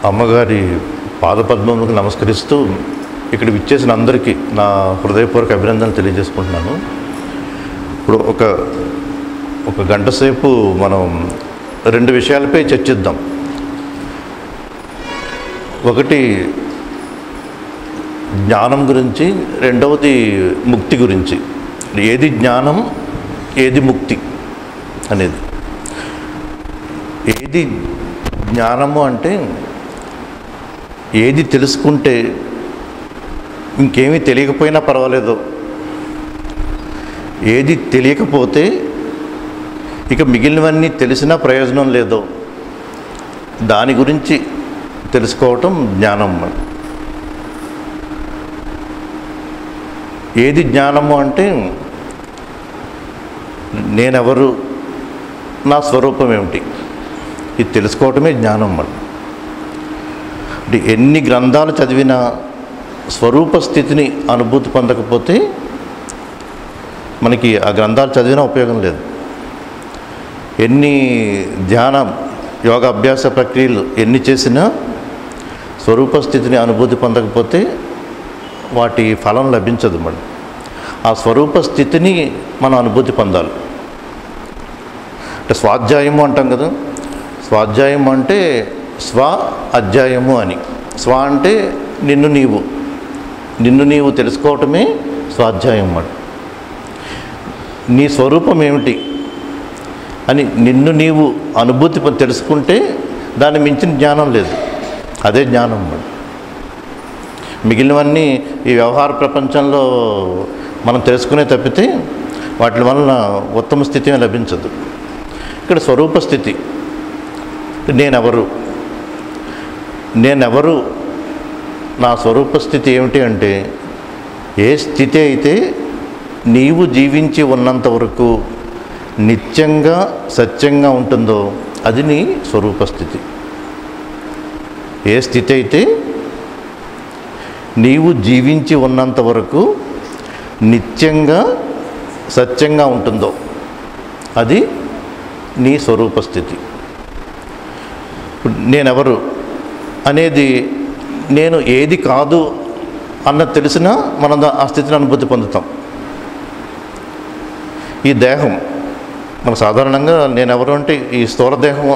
అమ్మగారి పాదపద్మములకు నమస్కరిస్తూ ఇక్కడ విచ్చేసిన అందరికీ నా హృదయపూర్వక అభినందనలు తెలియజేసుకుంటున్నాను. ఇప్పుడు ఒక గంట సేపు మనం రెండు విషయాలపై చర్చిద్దాం. ఒకటి జ్ఞానం గురించి, రెండవది ముక్తి గురించి. ఏది జ్ఞానం, ఏది ముక్తి అనేది. ఏది జ్ఞానము అంటే ఏది తెలుసుకుంటే ఇంకేమీ తెలియకపోయినా పర్వాలేదు, ఏది తెలియకపోతే ఇక మిగిలినవన్నీ తెలిసినా ప్రయోజనం లేదో దాని గురించి తెలుసుకోవటం జ్ఞానం. ఏది జ్ఞానము అంటే నేనెవరు, నా స్వరూపం ఏమిటి, ఇది తెలుసుకోవటమే జ్ఞానం. అంటే ఎన్ని గ్రంథాలు చదివినా స్వరూప స్థితిని అనుభూతి పొందకపోతే మనకి ఆ గ్రంథాలు చదివినా ఉపయోగం లేదు. ఎన్ని ధ్యాన యోగ అభ్యాస ప్రక్రియలు ఎన్ని చేసినా స్వరూప స్థితిని అనుభూతి పొందకపోతే వాటి ఫలం లభించదు. మనం ఆ స్వరూప స్థితిని మనం అనుభూతి పొందాలి. అంటే స్వాధ్యాయము అంటాం కదా, స్వాధ్యాయము అంటే స్వ అధ్యాయము అని. స్వ అంటే నిన్ను నీవు తెలుసుకోవటమే స్వాధ్యాయం. నీ స్వరూపం ఏమిటి అని నిన్ను నీవు అనుభూతి తెలుసుకుంటే దాన్ని మించిన జ్ఞానం లేదు. అదే జ్ఞానం. మిగిలినవన్నీ ఈ వ్యవహార ప్రపంచంలో మనం తెలుసుకునే తప్పితే వాటి వలన ఉత్తమ స్థితి లభించదు. ఇక్కడ స్వరూప స్థితి, నేనెవరు, నా స్వరూప స్థితి ఏమిటి అంటే ఏ స్థితి అయితే నీవు జీవించి ఉన్నంత వరకు నిత్యంగా సత్యంగా ఉంటుందో అది నీ స్వరూప స్థితి. ఏ స్థితి అయితే నీవు జీవించి ఉన్నంత వరకు నిత్యంగా సత్యంగా ఉంటుందో అది నీ స్వరూప స్థితి. నేనెవరు అనేది, నేను ఏది కాదు అన్నది తెలిసినా మనం ఆ స్థితిని అనుభూతి పొందుతాం. ఈ దేహం మన సాధారణంగా నేనెవరు అంటే ఈ స్థూల దేహం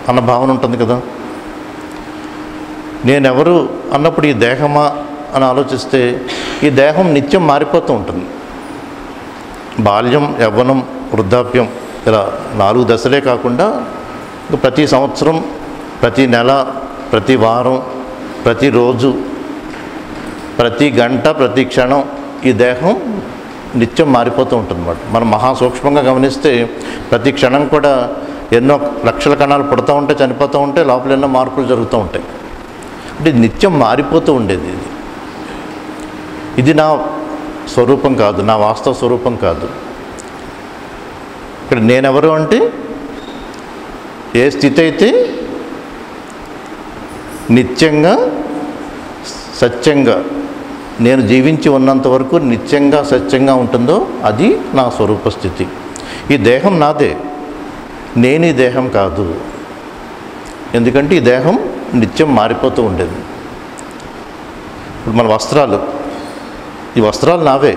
అన్న భావన ఉంటుంది కదా. నేనెవరు అన్నప్పుడు ఈ దేహమా అని ఆలోచిస్తే ఈ దేహం నిత్యం మారిపోతూ ఉంటుంది. బాల్యం, యవ్వనం, వృద్ధాప్యం ఇలా 4 దశలే కాకుండా ప్రతి సంవత్సరం, ప్రతి నెల, ప్రతి వారం, ప్రతిరోజు, ప్రతి గంట, ప్రతి క్షణం ఈ దేహం నిత్యం మారిపోతూ ఉంటుందన్నమాట. మనం మహాసూక్ష్మంగా గమనిస్తే ప్రతి క్షణం కూడా ఎన్నో లక్షల కణాలు పుడతా ఉంటాయి, చనిపోతూ ఉంటాయి, లోపల ఎన్నో మార్పులు జరుగుతూ ఉంటాయి. అంటే నిత్యం మారిపోతూ ఉండేది. ఇది నా స్వరూపం కాదు, నా వాస్తవ స్వరూపం కాదు. ఇక్కడ నేనెవరు అంటే ఏ స్థితి అయితే నిత్యంగా సత్యంగా నేను జీవించి ఉన్నంత వరకు నిత్యంగా సత్యంగా ఉంటుందో అది నా స్వరూప స్థితి. ఈ దేహం నాదే, నేను ఈ దేహం కాదు. ఎందుకంటే ఈ దేహం నిత్యం మారిపోతూ ఉండేది. ఇప్పుడు మన వస్త్రాలు, ఈ వస్త్రాలు నావే,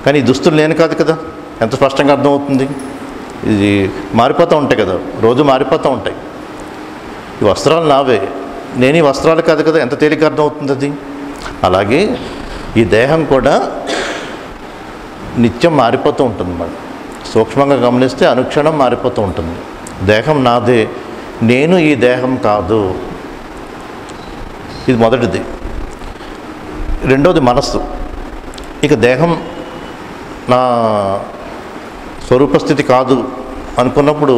కానీ ఈ దుస్తులు నేను కాదు కదా. ఎంత స్పష్టంగా అర్థమవుతుంది. ఇది మారిపోతూ ఉంటాయి కదా, రోజు మారిపోతూ ఉంటాయి. ఈ వస్త్రాలు నావే, నేను ఈ వస్త్రాలు కాదు కదా. ఎంత తేలిక అర్థమవుతుంది అది. అలాగే ఈ దేహం కూడా నిత్యం మారిపోతూ ఉంటుంది. మరి సూక్ష్మంగా గమనిస్తే అనుక్షణం మారిపోతూ ఉంటుంది. దేహం నాదే, నేను ఈ దేహం కాదు. ఇది మొదటిది. రెండవది మనస్సు. ఇక దేహం నా స్వరూపస్థితి కాదు అనుకున్నప్పుడు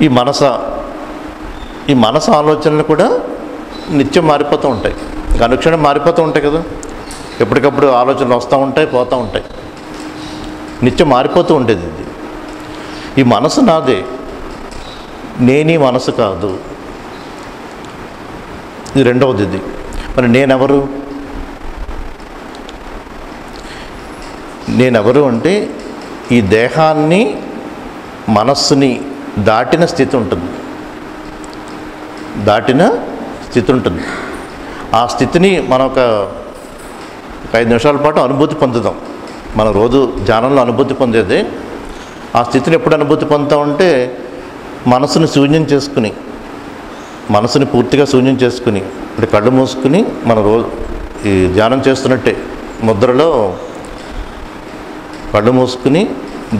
ఈ మనసు ఆలోచనలు కూడా నిత్యం మారిపోతూ ఉంటాయి. అనుక్షణం మారిపోతూ ఉంటాయి కదా. ఎప్పటికప్పుడు ఆలోచనలు వస్తూ ఉంటాయి, పోతూ ఉంటాయి. నిత్యం మారిపోతూ ఉండేది ఇది. ఈ మనసు నాదే, నేనీ మనసు కాదు. ఇది రెండవది. ఇది మరి నేనెవరు అంటే ఈ దేహాన్ని, మనస్సుని దాటిన స్థితి ఉంటుంది. దాటిన స్థితి ఉంటుంది. ఆ స్థితిని మనం ఒక 5 నిమిషాల పాటు అనుభూతి పొందుదాం. మనం రోజు ధ్యానంలో అనుభూతి పొందేది ఆ స్థితిని ఎప్పుడు అనుభూతి పొందుతామంటే మనసుని శూన్యం చేసుకుని, మనసుని పూర్తిగా శూన్యం చేసుకుని, అంటే కళ్ళు మూసుకుని మన రోజు ఈ ధ్యానం చేస్తున్నట్టే ముద్రలో కళ్ళు మూసుకుని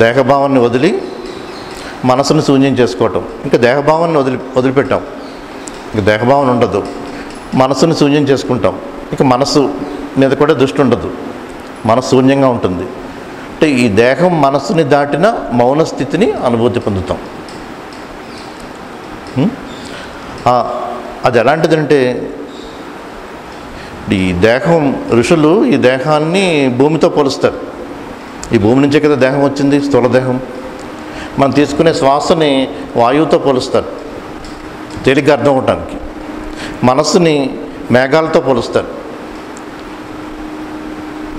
దేహభావాన్ని వదిలి మనసును శూన్యం చేసుకోవటం. ఇంకా దేహభావాన్ని వదిలిపెట్టాం, ఇంకా దేహభావన ఉండదు, మనసును శూన్యం చేసుకుంటాం. ఇంకా మనసు మీద కూడా దృష్టి ఉండదు, మనసు శూన్యంగా ఉంటుంది. అంటే ఈ దేహం మనసుని దాటిన మౌన స్థితిని అనుభూతి పొందుతాం. అది ఎలాంటిదంటే ఈ దేహం, ఋషులు ఈ దేహాన్ని భూమితో పోలుస్తారు. ఈ భూమి నుంచే కదా దేహం వచ్చింది, స్థూల దేహం. మనం తీసుకునే శ్వాసని వాయువుతో పోలుస్తారు తేలిగ్గా అర్థం అవటానికి. మనస్సుని మేఘాలతో పోలుస్తారు,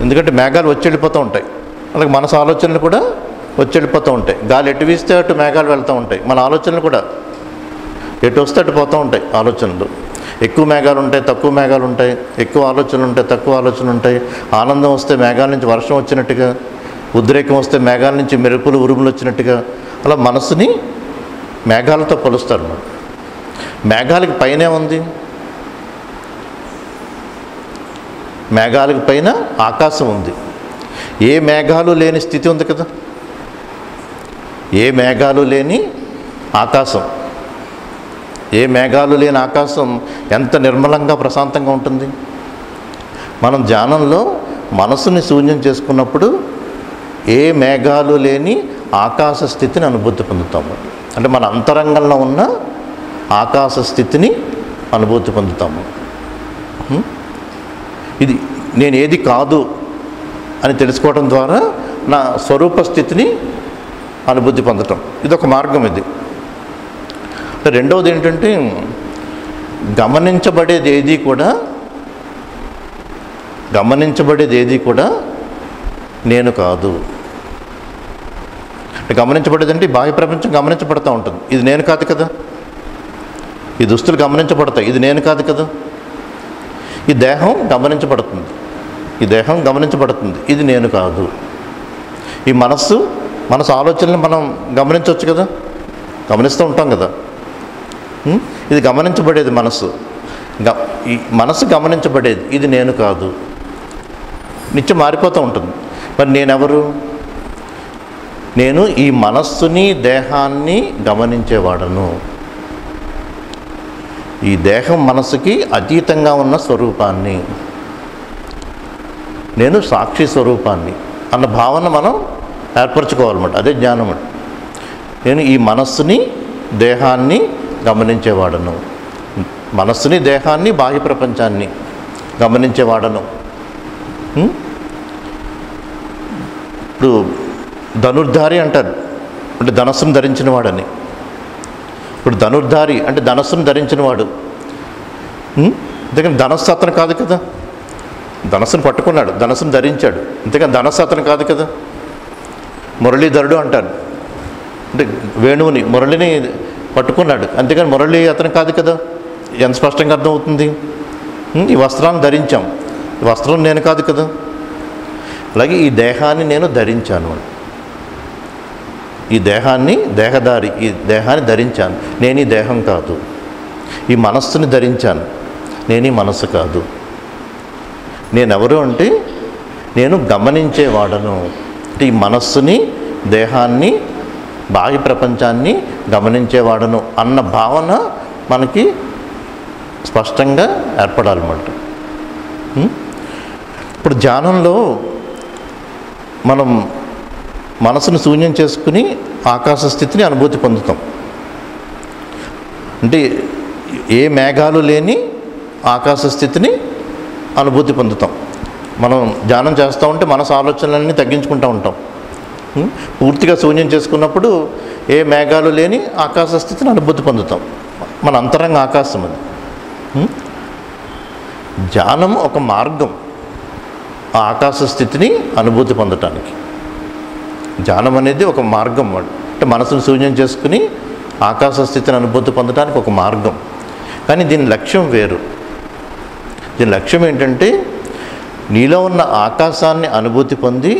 ఎందుకంటే మేఘాలు వచ్చి వెళ్ళిపోతూ ఉంటాయి. అలాగే మనసు ఆలోచనలు కూడా వచ్చి వెళ్ళిపోతూ ఉంటాయి. గాలి ఎటు వీస్తే అటు మేఘాలు వెళ్తూ ఉంటాయి. మన ఆలోచనలు కూడా ఎటు వస్తే అటు పోతూ ఉంటాయి ఆలోచనలు. ఎక్కువ మేఘాలు ఉంటాయి, తక్కువ మేఘాలు ఉంటాయి. ఎక్కువ ఆలోచనలు ఉంటాయి, తక్కువ ఆలోచనలు ఉంటాయి. ఆనందం వస్తే మేఘాల నుంచి వర్షం వచ్చినట్టుగా, ఉద్రేకం వస్తే మేఘాల నుంచి మెరుపులు ఉరుములు వచ్చినట్టుగా, అలా మనసుని మేఘాలతో పోలుస్తారు అన్నమాట. మేఘాలకి పైనే ఉంది, మేఘాలకు పైన ఆకాశం ఉంది. ఏ మేఘాలు లేని స్థితి ఉంది కదా, ఏ మేఘాలు లేని ఆకాశం. ఏ మేఘాలు లేని ఆకాశం ఎంత నిర్మలంగా ప్రశాంతంగా ఉంటుంది. మనం ధ్యానంలో మనసుని శూన్యం చేసుకున్నప్పుడు ఏ మేఘాలు లేని ఆకాశ స్థితిని అనుభూతి పొందుతాము. అంటే మన అంతరంగంలో ఉన్న ఆకాశ స్థితిని అనుభూతి పొందుతాము. ఇది నేను ఏది కాదు అని తెలుసుకోవడం ద్వారా నా స్వరూప స్థితిని అనుభూతి పొందటం, ఇదొక మార్గం. ఇది రెండవది ఏంటంటే గమనించబడేది ఏది కూడా నేను కాదు. గమనించబడేది అంటే బాహ్య ప్రపంచం గమనించబడుతూ ఉంటుంది. ఇది నేను కాదు కదా. ఈ దుస్తులు గమనించబడతాయి, ఇది నేను కాదు కదా. ఈ దేహం గమనించబడుతుంది, ఇది నేను కాదు. ఈ మనసు ఆలోచనలు మనం గమనించవచ్చు కదా, గమనిస్తూ ఉంటాం కదా. ఇది గమనించబడేది మనసు. ఈ మనసు గమనించబడేది, ఇది నేను కాదు. నిత్యం మారిపోతూ ఉంటుంది. మరి నేనెవరు? నేను ఈ మనస్సుని దేహాన్ని గమనించేవాడను. ఈ దేహం మనసుకి అతీతంగా ఉన్న స్వరూపాన్ని, నేను సాక్షి స్వరూపాన్ని అన్న భావన మనం ఏర్పరచుకోవాలన్నమాట. అదే జ్ఞానం. నేను ఈ మనస్సుని దేహాన్ని గమనించేవాడను, మనస్సుని దేహాన్ని బాహ్య ప్రపంచాన్ని గమనించేవాడను. ఇప్పుడు ధనుర్ధారి అంటారు, అంటే ధనస్సును ధరించిన వాడని. ఇప్పుడు ధనుర్ధారి అంటే ధనస్సును ధరించినవాడు. అందుకని ధనస్సు అతను కాదు కదా. ధనస్సును పట్టుకున్నాడు, ధనస్సును ధరించాడు, అంతేకాని ధనస్సు అతను కాదు కదా. మురళీధరుడు అంటారు, అంటే వేణువుని మురళిని పట్టుకున్నాడు, అంతేకాని మురళి అతను కాదు కదా. ఎంత స్పష్టంగా అర్థమవుతుంది. ఈ వస్త్రాన్ని ధరించాం, ఈ వస్త్రం నేను కాదు కదా. అలాగే ఈ దేహాన్ని నేను ధరించాను, ఈ దేహాన్ని దేహదారి, ఈ దేహాన్ని ధరించాను, నేను ఈ దేహం కాదు. ఈ మనస్సుని ధరించాను, నేను ఈ మనస్సు కాదు. నేనెవరు అంటే నేను గమనించేవాడను. అంటే ఈ మనస్సుని దేహాన్ని బాహ్య ప్రపంచాన్ని గమనించేవాడను అన్న భావన మనకి స్పష్టంగా ఏర్పడాలన్నమాట. ఇప్పుడు ధ్యానంలో మనం మనసును శూన్యం చేసుకుని ఆకాశ స్థితిని అనుభూతి పొందుతాం. అంటే ఏ మేఘాలు లేని ఆకాశ స్థితిని అనుభూతి పొందుతాం. మనం ధ్యానం చేస్తూ ఉంటే మనసు ఆలోచనలన్నీ తగ్గించుకుంటూ ఉంటాం. పూర్తిగా శూన్యం చేసుకున్నప్పుడు ఏ మేఘాలు లేని ఆకాశ స్థితిని అనుభూతి పొందుతాం. మన అంతరంగ ఆకాశం అది. ధ్యానం ఒక మార్గం ఆ ఆకాశ స్థితిని అనుభూతి పొందటానికి. ధ్యానం అనేది ఒక మార్గం. అంటే మనసును శూన్యం చేసుకుని ఆకాశ స్థితిని అనుభూతి పొందడానికి ఒక మార్గం. కానీ దీని లక్ష్యం వేరు. దీని లక్ష్యం ఏంటంటే నీలో ఉన్న ఆకాశాన్ని అనుభూతి పొంది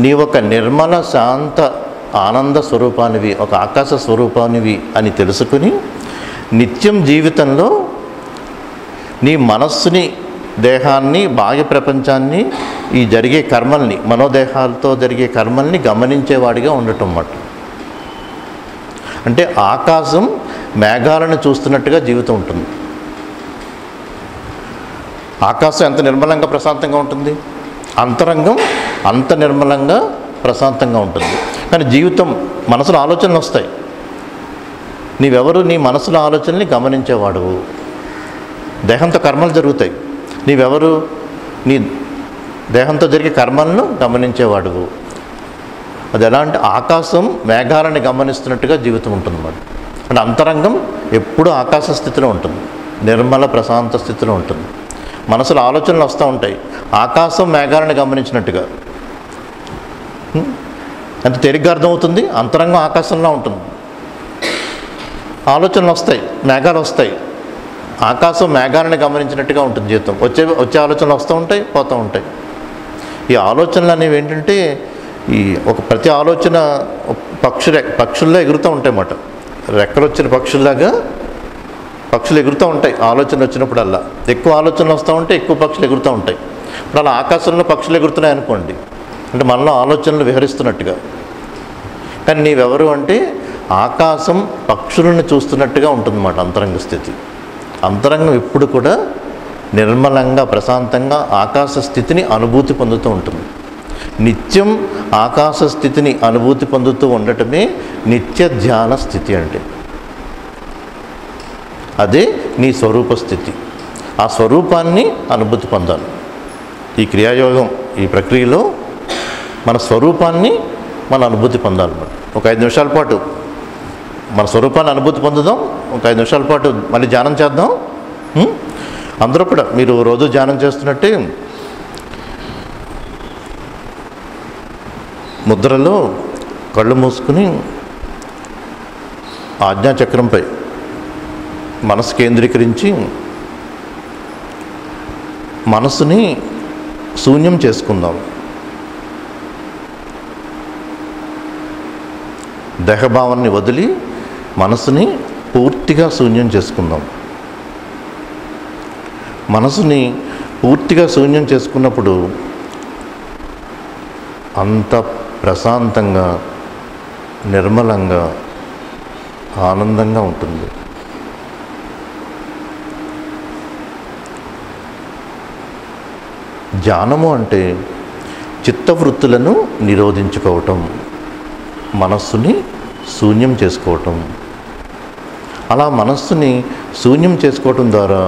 నీ ఒక నిర్మల శాంత ఆనంద స్వరూపానివి, ఒక ఆకాశ స్వరూపానివి అని తెలుసుకుని నిత్యం జీవితంలో నీ మనస్సుని, దేహాన్ని, బాహ్య ప్రపంచాన్ని, ఈ జరిగే కర్మల్ని, మనోదేహాలతో జరిగే కర్మల్ని గమనించేవాడిగా ఉండటం అన్నమాట. అంటే ఆకాశం మేఘాలను చూస్తున్నట్టుగా జీవితం ఉంటుంది. ఆకాశం ఎంత నిర్మలంగా ప్రశాంతంగా ఉంటుంది, అంతరంగం అంత నిర్మలంగా ప్రశాంతంగా ఉంటుంది. కానీ జీవితం మనసులో ఆలోచనలు వస్తాయి. నీవెవరు? నీ మనసులో ఆలోచనల్ని గమనించేవాడు. దేహంతో కర్మలు జరుగుతాయి. నీవెవరు? నీ దేహంతో జరిగే కర్మలను గమనించేవాడు. అది ఎలా అంటే ఆకాశం మేఘాలని గమనిస్తున్నట్టుగా జీవితం ఉంటుందన్నమాట. అంటే అంతరంగం ఎప్పుడూ ఆకాశ స్థితిలో ఉంటుంది, నిర్మల ప్రశాంత స్థితిలో ఉంటుంది. మనసులో ఆలోచనలు వస్తూ ఉంటాయి, ఆకాశం మేఘాలను గమనించినట్టుగా. ఎంత తేలిగ్గా అర్థమవుతుంది? అంతరంగం ఆకాశంలో ఉంటుంది. ఆలోచనలు వస్తాయి, మేఘాలు వస్తాయి, ఆకాశం మేఘాలను గమనించినట్టుగా ఉంటుంది జీవితం. వచ్చే ఆలోచనలు వస్తూ ఉంటాయి, పోతూ ఉంటాయి. ఈ ఆలోచనలు అనేవి ఏంటంటే ఈ ప్రతి ఆలోచన పక్షుల్లో ఎగురుతూ ఉంటాయి అన్నమాట. రెక్కలు వచ్చిన పక్షుల్లాగా పక్షులు ఎగురుతూ ఉంటాయి ఆలోచనలు వచ్చినప్పుడల్లా. ఎక్కువ ఆలోచనలు వస్తూ ఉంటే ఎక్కువ పక్షులు ఎగురుతూ ఉంటాయి. ఇప్పుడు అలా ఆకాశంలో పక్షులు ఎగురుతున్నాయి అనుకోండి, అంటే మనలో ఆలోచనలు విహరిస్తున్నట్టుగా. కానీ నీవెవరు అంటే ఆకాశం పక్షులను చూస్తున్నట్టుగా ఉంటుందన్నమాట అంతరంగ స్థితి. అంతరంగం ఎప్పుడు కూడా నిర్మలంగా ప్రశాంతంగా ఆకాశ స్థితిని అనుభూతి పొందుతూ ఉంటుంది. నిత్యం ఆకాశ స్థితిని అనుభూతి పొందుతూ ఉండటమే నిత్య ధ్యాన స్థితి అంటే. అదే నీ స్వరూప స్థితి. ఆ స్వరూపాన్ని అనుభూతి పొందాలి. ఈ క్రియాయోగం, ఈ ప్రక్రియలో మన స్వరూపాన్ని మన అనుభూతి పొందాలన్నమాట. ఒక 5 నిమిషాల పాటు మన స్వరూపాన్ని అనుభూతి పొందుదాం. ఒక 5 నిమిషాల పాటు మళ్ళీ ధ్యానం చేద్దాం. అందరూ కూడా మీరు రోజు ధ్యానం చేస్తున్నట్టే ముద్రలో కళ్ళు మూసుకుని ఆజ్ఞాచక్రంపై మనసు కేంద్రీకరించి మనసుని శూన్యం చేసుకుందాం. దేహభావాన్ని వదిలి మనసుని పూర్తిగా శూన్యం చేసుకుందాం. మనసుని పూర్తిగా శూన్యం చేసుకున్నప్పుడు అంత ప్రశాంతంగా, నిర్మలంగా, ఆనందంగా ఉంటుంది. ధ్యానము అంటే చిత్తవృత్తులను నిరోధించుకోవటం, మనస్సుని శూన్యం చేసుకోవటం. అలా మనస్సుని శూన్యం చేసుకోవటం ద్వారా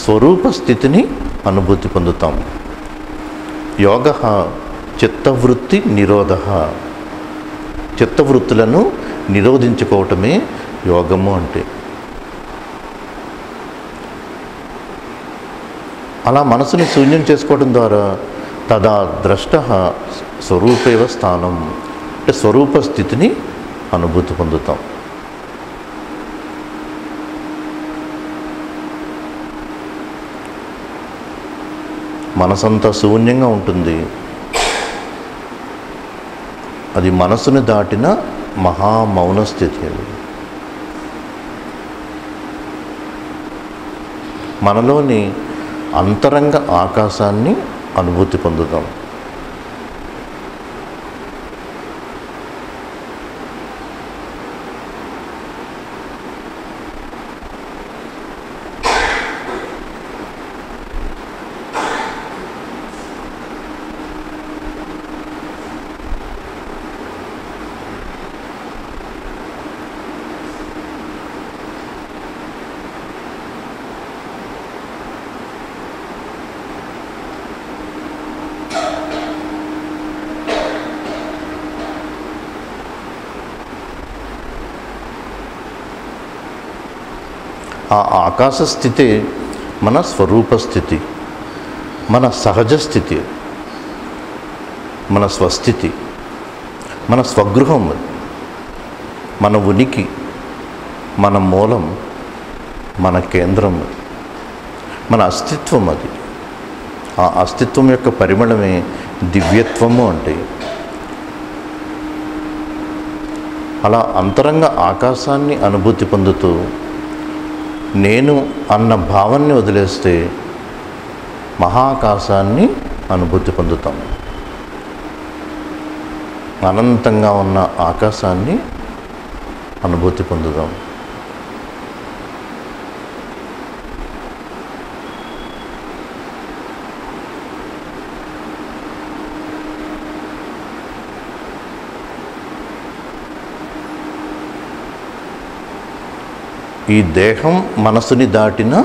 స్వరూప స్థితిని అనుభూతి పొందుతాం. యోగ చిత్తవృత్తి నిరోధ. చిత్తవృత్తులను నిరోధించుకోవటమే యోగము అంటే. అలా మనసుని శూన్యం చేసుకోవడం ద్వారా తదా ద్రష్ట స్వరూపేవ స్థానం అంటే స్వరూప స్థితిని అనుభూతి పొందుతాం. మనసంతా శూన్యంగా ఉంటుంది. అది మనసును దాటిన మహామౌన స్థితి. అది మనలోని అంతరంగ ఆకాశాన్ని అనుభూతి పొందుతాం. ఆ ఆకాశ స్థితి మన స్వరూప స్థితి, మన సహజ స్థితి, మన స్వస్థితి, మన స్వగృహం, మన ఉనికి, మన మూలం, మన కేంద్రం, మన అస్తిత్వం అది. ఆ అస్తిత్వం యొక్క పరిమళమే దివ్యత్వము అంటే. అలా అంతరంగ ఆకాశాన్ని అనుభూతి పొందుతూ నేను అన్న భావాన్ని వదిలేస్తే మహాకాశాన్ని అనుభూతి పొందుతాం. అనంతంగా ఉన్న ఆకాశాన్ని అనుభూతి పొందుదాం. ఈ దేహం మనసుని దాటిన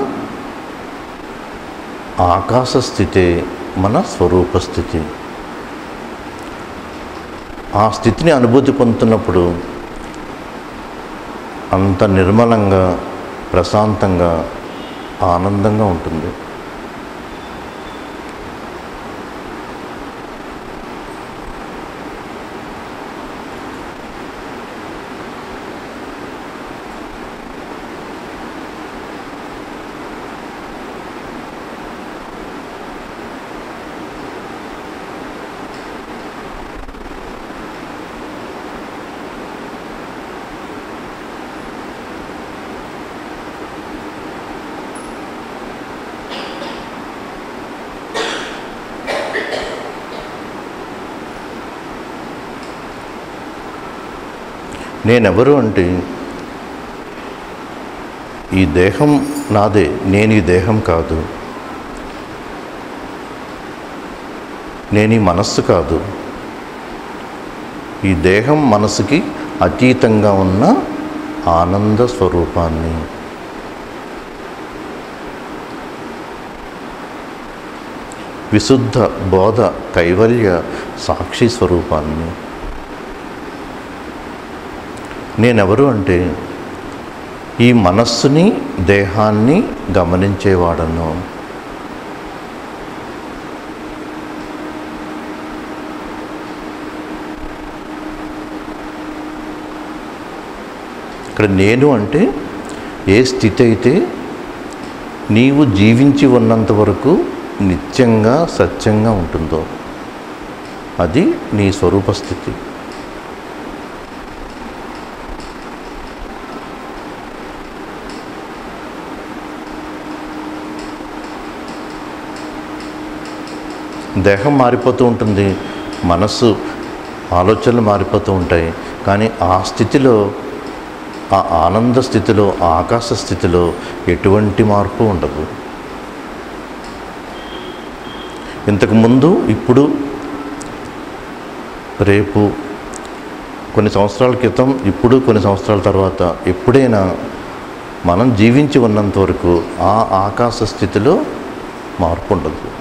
ఆకాశ స్థితే మన స్వరూప స్థితి. ఆ స్థితిని అనుభూతి పొందుతున్నప్పుడు అంత నిర్మలంగా, ప్రశాంతంగా, ఆనందంగా ఉంటుంది. నేనెవరు అంటే ఈ దేహం నాదే, నేను ఈ దేహం కాదు. నేను ఈ మనస్సు కాదు. ఈ దేహం మనసుకి అతీతంగా ఉన్న ఆనంద స్వరూపాన్ని, విశుద్ధ బోధ కైవల్య సాక్షి స్వరూపాన్ని. నేనెవరు అంటే ఈ మనస్సుని, దేహాన్ని గమనించేవాడను. ఇక్కడ నేను అంటే ఏ స్థితి అయితే నీవు జీవించి ఉన్నంత వరకు నిత్యంగా, సత్యంగా ఉంటుందో అది నీ స్వరూప స్థితి. దేహం మారిపోతూ ఉంటుంది, మనస్సు, ఆలోచనలు మారిపోతూ ఉంటాయి. కానీ ఆ స్థితిలో, ఆ ఆనంద స్థితిలో, ఆ ఆకాశ స్థితిలో ఎటువంటి మార్పు ఉండదు. ఇంతకుముందు, ఇప్పుడు, రేపు, కొన్ని సంవత్సరాల క్రితం, ఇప్పుడు కొన్ని సంవత్సరాల తర్వాత ఎప్పుడైనా మనం జీవించి ఉన్నంత వరకు ఆ ఆకాశ స్థితిలో మార్పు ఉండదు.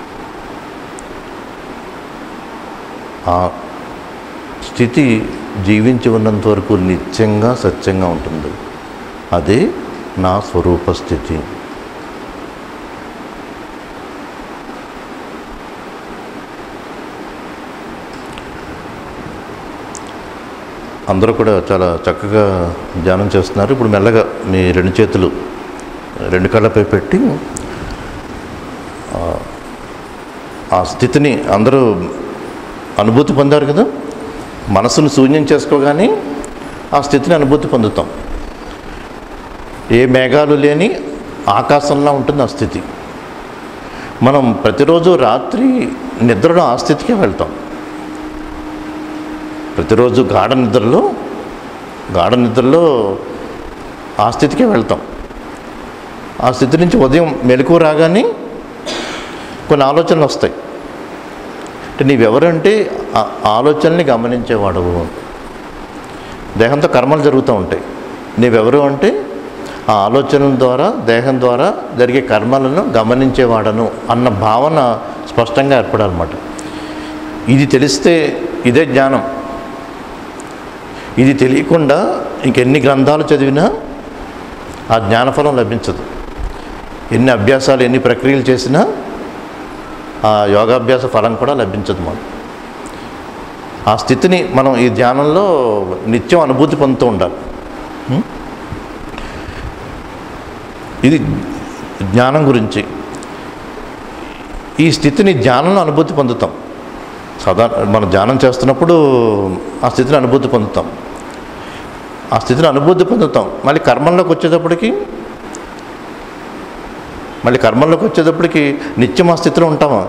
ఆ స్థితి జీవించి ఉన్నంత వరకు నిత్యంగా, సత్యంగా ఉంటుంది. అదే నా స్వరూప స్థితి. అందరూ కూడా చాలా చక్కగా ధ్యానం చేస్తున్నారు. ఇప్పుడు మెల్లగా మీ రెండు చేతులు రెండు కళ్ళపై పెట్టి ఆ స్థితిని అందరూ అనుభూతి పొందారు కదా. మనసును శూన్యం చేసుకోగానే ఆ స్థితిని అనుభూతి పొందుతాం. ఏ మేఘాలు లేని ఆకాశంలా ఉంటుంది ఆ స్థితి. మనం ప్రతిరోజు రాత్రి నిద్రలో ఆ స్థితికే వెళ్తాం. ప్రతిరోజు గాఢ నిద్రలో ఆ స్థితికే వెళ్తాం. ఆ స్థితి నుంచి ఉదయం మెలకువ రాగానే కొన్ని ఆలోచనలు వస్తాయి. అంటే నీవెవరంటే ఆలోచనల్ని గమనించేవాడవు. దేహంతో కర్మలు జరుగుతూ ఉంటాయి. నీవెవరు అంటే ఆ ఆలోచనల ద్వారా, దేహం ద్వారా జరిగే కర్మలను గమనించేవాడను అన్న భావన స్పష్టంగా ఏర్పడాలన్నమాట. ఇది తెలిస్తే ఇదే జ్ఞానం. ఇది తెలియకుండా ఇంకెన్ని గ్రంథాలు చదివినా ఆ జ్ఞానఫలం లభించదు. ఎన్ని అభ్యాసాలు, ఎన్ని ప్రక్రియలు చేసినా ఆ యోగాభ్యాస ఫలం కూడా లభించదు. మనం ఆ స్థితిని మనం ఈ ధ్యానంలో నిత్యం అనుభూతి పొందుతూ ఉండాలి. ఇది జ్ఞానం గురించి. ఈ స్థితిని ధ్యానంలో అనుభూతి పొందుతాం. మనం ధ్యానం చేస్తున్నప్పుడు ఆ స్థితిని అనుభూతి పొందుతాం. ఆ స్థితిని అనుభూతి పొందుతాం. మళ్ళీ కర్మల్లోకి వచ్చేటప్పటికి నిత్యం ఆ స్థితిలో ఉంటామా?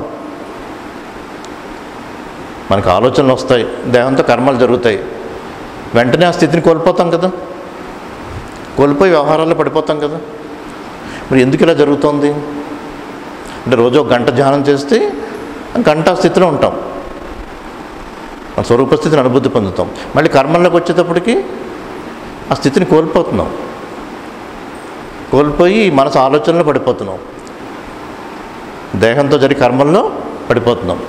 మనకు ఆలోచనలు వస్తాయి, దేహంతో కర్మలు జరుగుతాయి, వెంటనే ఆ స్థితిని కోల్పోతాం కదా, కోల్పోయి వ్యవహారాల్లో పడిపోతాం కదా. మరి ఎందుకు ఇలా జరుగుతోంది అంటే, రోజు ఒక గంట ధ్యానం చేస్తే గంట ఆ స్థితిలో ఉంటాం, మన స్వరూప స్థితిని అనుభూతి పొందుతాం. మళ్ళీ కర్మల్లోకి వచ్చేటప్పటికి ఆ స్థితిని కోల్పోతున్నాం, కోల్పోయి మనసు ఆలోచనలో పడిపోతున్నాం, దేహంతో జరిగే కర్మల్లో పడిపోతున్నాం.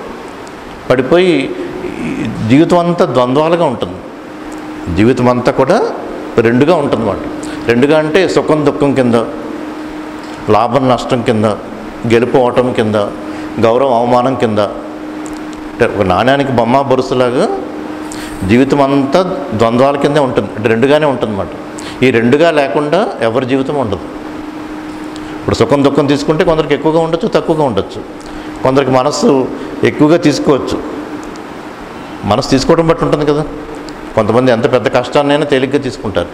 పడిపోయి జీవితం అంతా ద్వంద్వాలుగా ఉంటుంది. జీవితం అంతా కూడా రెండుగా ఉంటుంది అన్నమాట. రెండుగా అంటే సుఖం దుఃఖం కింద, లాభం నష్టం కింద, గెలుపు ఓటమి కింద, గౌరవం అవమానం కింద. అంటే ఒక నాణ్యానికి బొమ్మ బొరుసులాగా జీవితం అంతా ద్వంద్వాల కిందే ఉంటుంది, అంటే రెండుగానే ఉంటుంది అన్నమాట. ఈ రెండుగా లేకుండా ఎవరి జీవితం ఉండదు. ఇప్పుడు సుఖం దుఃఖం తీసుకుంటే కొందరికి ఎక్కువగా ఉండొచ్చు, తక్కువగా ఉండొచ్చు. కొందరికి మనస్సు ఎక్కువగా తీసుకోవచ్చు, మనసు తీసుకోవడం బట్టి ఉంటుంది కదా. కొంతమంది ఎంత పెద్ద కష్టాన్నైనా తేలిగ్గా తీసుకుంటారు,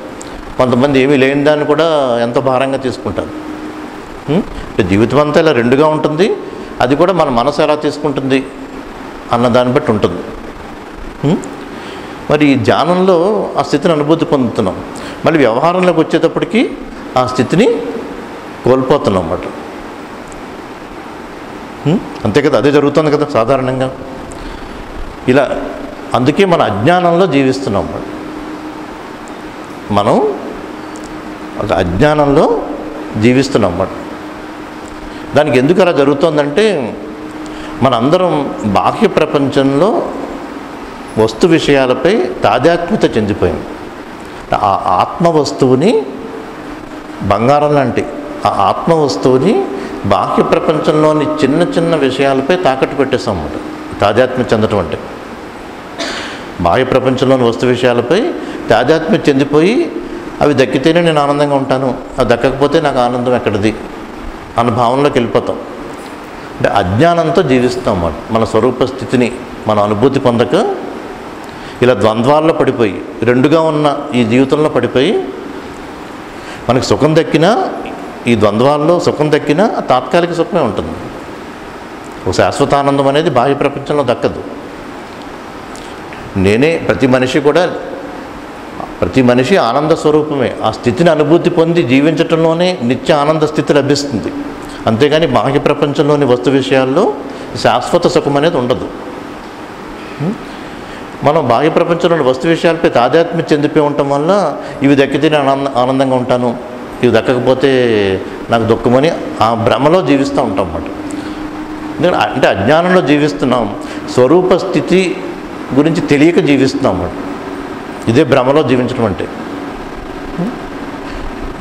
కొంతమంది ఏమీ లేని దాన్ని కూడా ఎంతో భారంగా తీసుకుంటారు. అంటే జీవితం అంతా ఇలా రెండుగా ఉంటుంది. అది కూడా మన మనసు ఎలా తీసుకుంటుంది అన్న దాన్ని బట్టి ఉంటుంది. మరి ఈ ధ్యానంలో ఆ స్థితిని అనుభూతి పొందుతున్నాం. మళ్ళీ వ్యవహారంలోకి వచ్చేటప్పటికి ఆ స్థితిని కోల్పోతున్నాం అన్నమాట. అంతే కదా, అదే జరుగుతుంది కదా సాధారణంగా. ఇలా అందుకే మన అజ్ఞానంలో జీవిస్తున్నాం. మనం ఒక అజ్ఞానంలో జీవిస్తున్నాం అన్నమాట. దానికి ఎందుకు అలా జరుగుతుందంటే, మనందరం బాహ్య ప్రపంచంలో వస్తు విషయాలపై తాదాత్మ్యత చెందిపోయాం. ఆ ఆత్మ వస్తువుని, బంగారం లాంటి ఆ ఆత్మ వస్తువుని బాహ్య ప్రపంచంలోని చిన్న చిన్న విషయాలపై తాకట్టు పెట్టేస్తాం అన్నమాట. తాదాత్మ్యం చెందటం అంటే బాహ్య ప్రపంచంలోని వస్తు విషయాలపై తాదాత్మ్యం చెందిపోయి, అవి దక్కితేనే నేను ఆనందంగా ఉంటాను, అవి దక్కకపోతే నాకు ఆనందం ఎక్కడిది అన్న భావనలోకి వెళ్ళిపోతాం. అంటే అజ్ఞానంతో జీవిస్తాం అన్నమాట. మన స్వరూప స్థితిని మనం అనుభూతి పొందక ఇలా ద్వంద్వాల్లో పడిపోయి, రెండుగా ఉన్న ఈ జీవితంలో పడిపోయి, మనకు సుఖం దక్కినా, ఈ ద్వంద్వాల్లో సుఖం దక్కినా తాత్కాలిక సుఖమే ఉంటుంది. ఒక శాశ్వతానందం అనేది బాహ్య ప్రపంచంలో దక్కదు. ప్రతి మనిషి ఆనంద స్వరూపమే. ఆ స్థితిని అనుభూతి పొంది జీవించటంలోనే నిత్య ఆనంద స్థితి లభిస్తుంది. అంతేగాని బాహ్య ప్రపంచంలోని వస్తు విషయాల్లో శాశ్వత సుఖం అనేది ఉండదు. మనం బాహ్య ప్రపంచంలోని వస్తు విషయాలపై తాదాత్మ్యం చెందిపోయి ఉండటం వల్ల, ఇవి దక్కితే నేను ఆనందంగా ఉంటాను, ఇవి దక్కకపోతే నాకు దుఃఖమని ఆ భ్రమలో జీవిస్తూ ఉంటాం అన్నమాట. అంటే అజ్ఞానంలో జీవిస్తున్నాం, స్వరూప స్థితి గురించి తెలియక జీవిస్తున్నాం అన్నమాట. ఇదే భ్రమలో జీవించడం అంటే.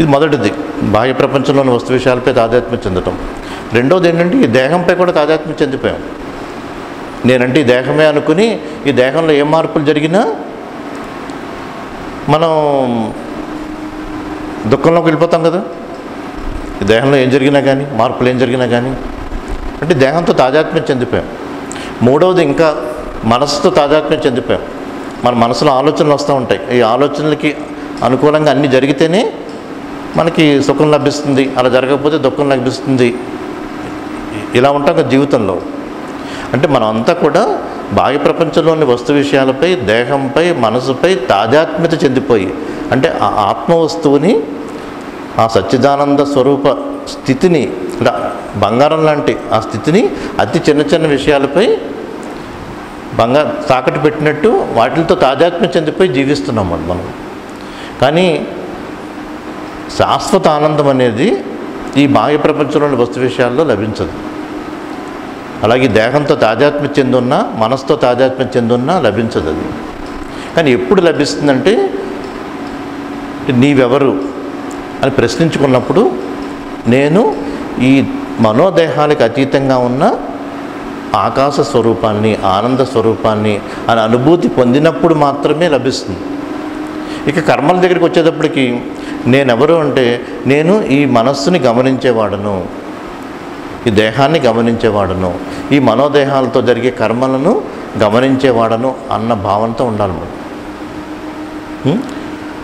ఇది మొదటిది, బాహ్య ప్రపంచంలోని వస్తు విషయాలపై తాదాత్మ్యం చెందటం. రెండవది ఏంటంటే, ఈ దేహంపై కూడా తాదాత్మ్యం చెందిపోయాం. నేనంటే ఈ దేహమే అనుకుని, ఈ దేహంలో ఏ మార్పులు జరిగినా మనం దుఃఖంలోకి వెళ్ళిపోతాం కదా. ఈ దేహంలో ఏం జరిగినా కానీ, మార్పులు ఏం జరిగినా కానీ, అంటే దేహంతో తాదాత్మ్యం చెందిపోయాం. మూడవది ఇంకా మనసుతో తాదాత్మ్యం చెందిపోయాం. మన మనసులో ఆలోచనలు వస్తూ ఉంటాయి. ఈ ఆలోచనలకి అనుకూలంగా అన్నీ జరిగితేనే మనకి సుఖం లభిస్తుంది, అలా జరగకపోతే దుఃఖం లభిస్తుంది. ఇలా ఉంటాం కదా జీవితంలో. అంటే మనం అంతా కూడా బాహ్య ప్రపంచంలోని వస్తు విషయాలపై, దేహంపై, మనసుపై తాదాత్మ్యత చెందిపోయి, అంటే ఆ ఆత్మ వస్తువుని, ఆ సచ్చిదానంద స్వరూప స్థితిని, బంగారం లాంటి ఆ స్థితిని అతి చిన్న చిన్న విషయాలపై తాకట్టు పెట్టినట్టు వాటితో తాదాత్మ్యం చెందిపోయి జీవిస్తున్నాం మనం. కానీ శాశ్వత ఆనందం అనేది ఈ బాహ్య ప్రపంచంలోని వస్తు విషయాల్లో లభించదు. అలాగే దేహంతో తాదాత్మ్యం చెందున్నా, మనసుతో తాదాత్మ్యం చెందున్నా లభించదు అది. కానీ ఎప్పుడు లభిస్తుందంటే, నీవెవరు అని ప్రశ్నించుకున్నప్పుడు, నేను ఈ మనోదేహాలకు అతీతంగా ఉన్న ఆకాశ స్వరూపాన్ని, ఆనంద స్వరూపాన్ని అని అనుభూతి పొందినప్పుడు మాత్రమే లభిస్తుంది. ఇక కర్మల దగ్గరికి వచ్చేటప్పటికి, నేనెవరు అంటే నేను ఈ మనస్సుని గమనించేవాడను, ఈ దేహాన్ని గమనించేవాడను, ఈ మనోదేహాలతో జరిగే కర్మలను గమనించేవాడను అన్న భావనతో ఉండాలి మనం.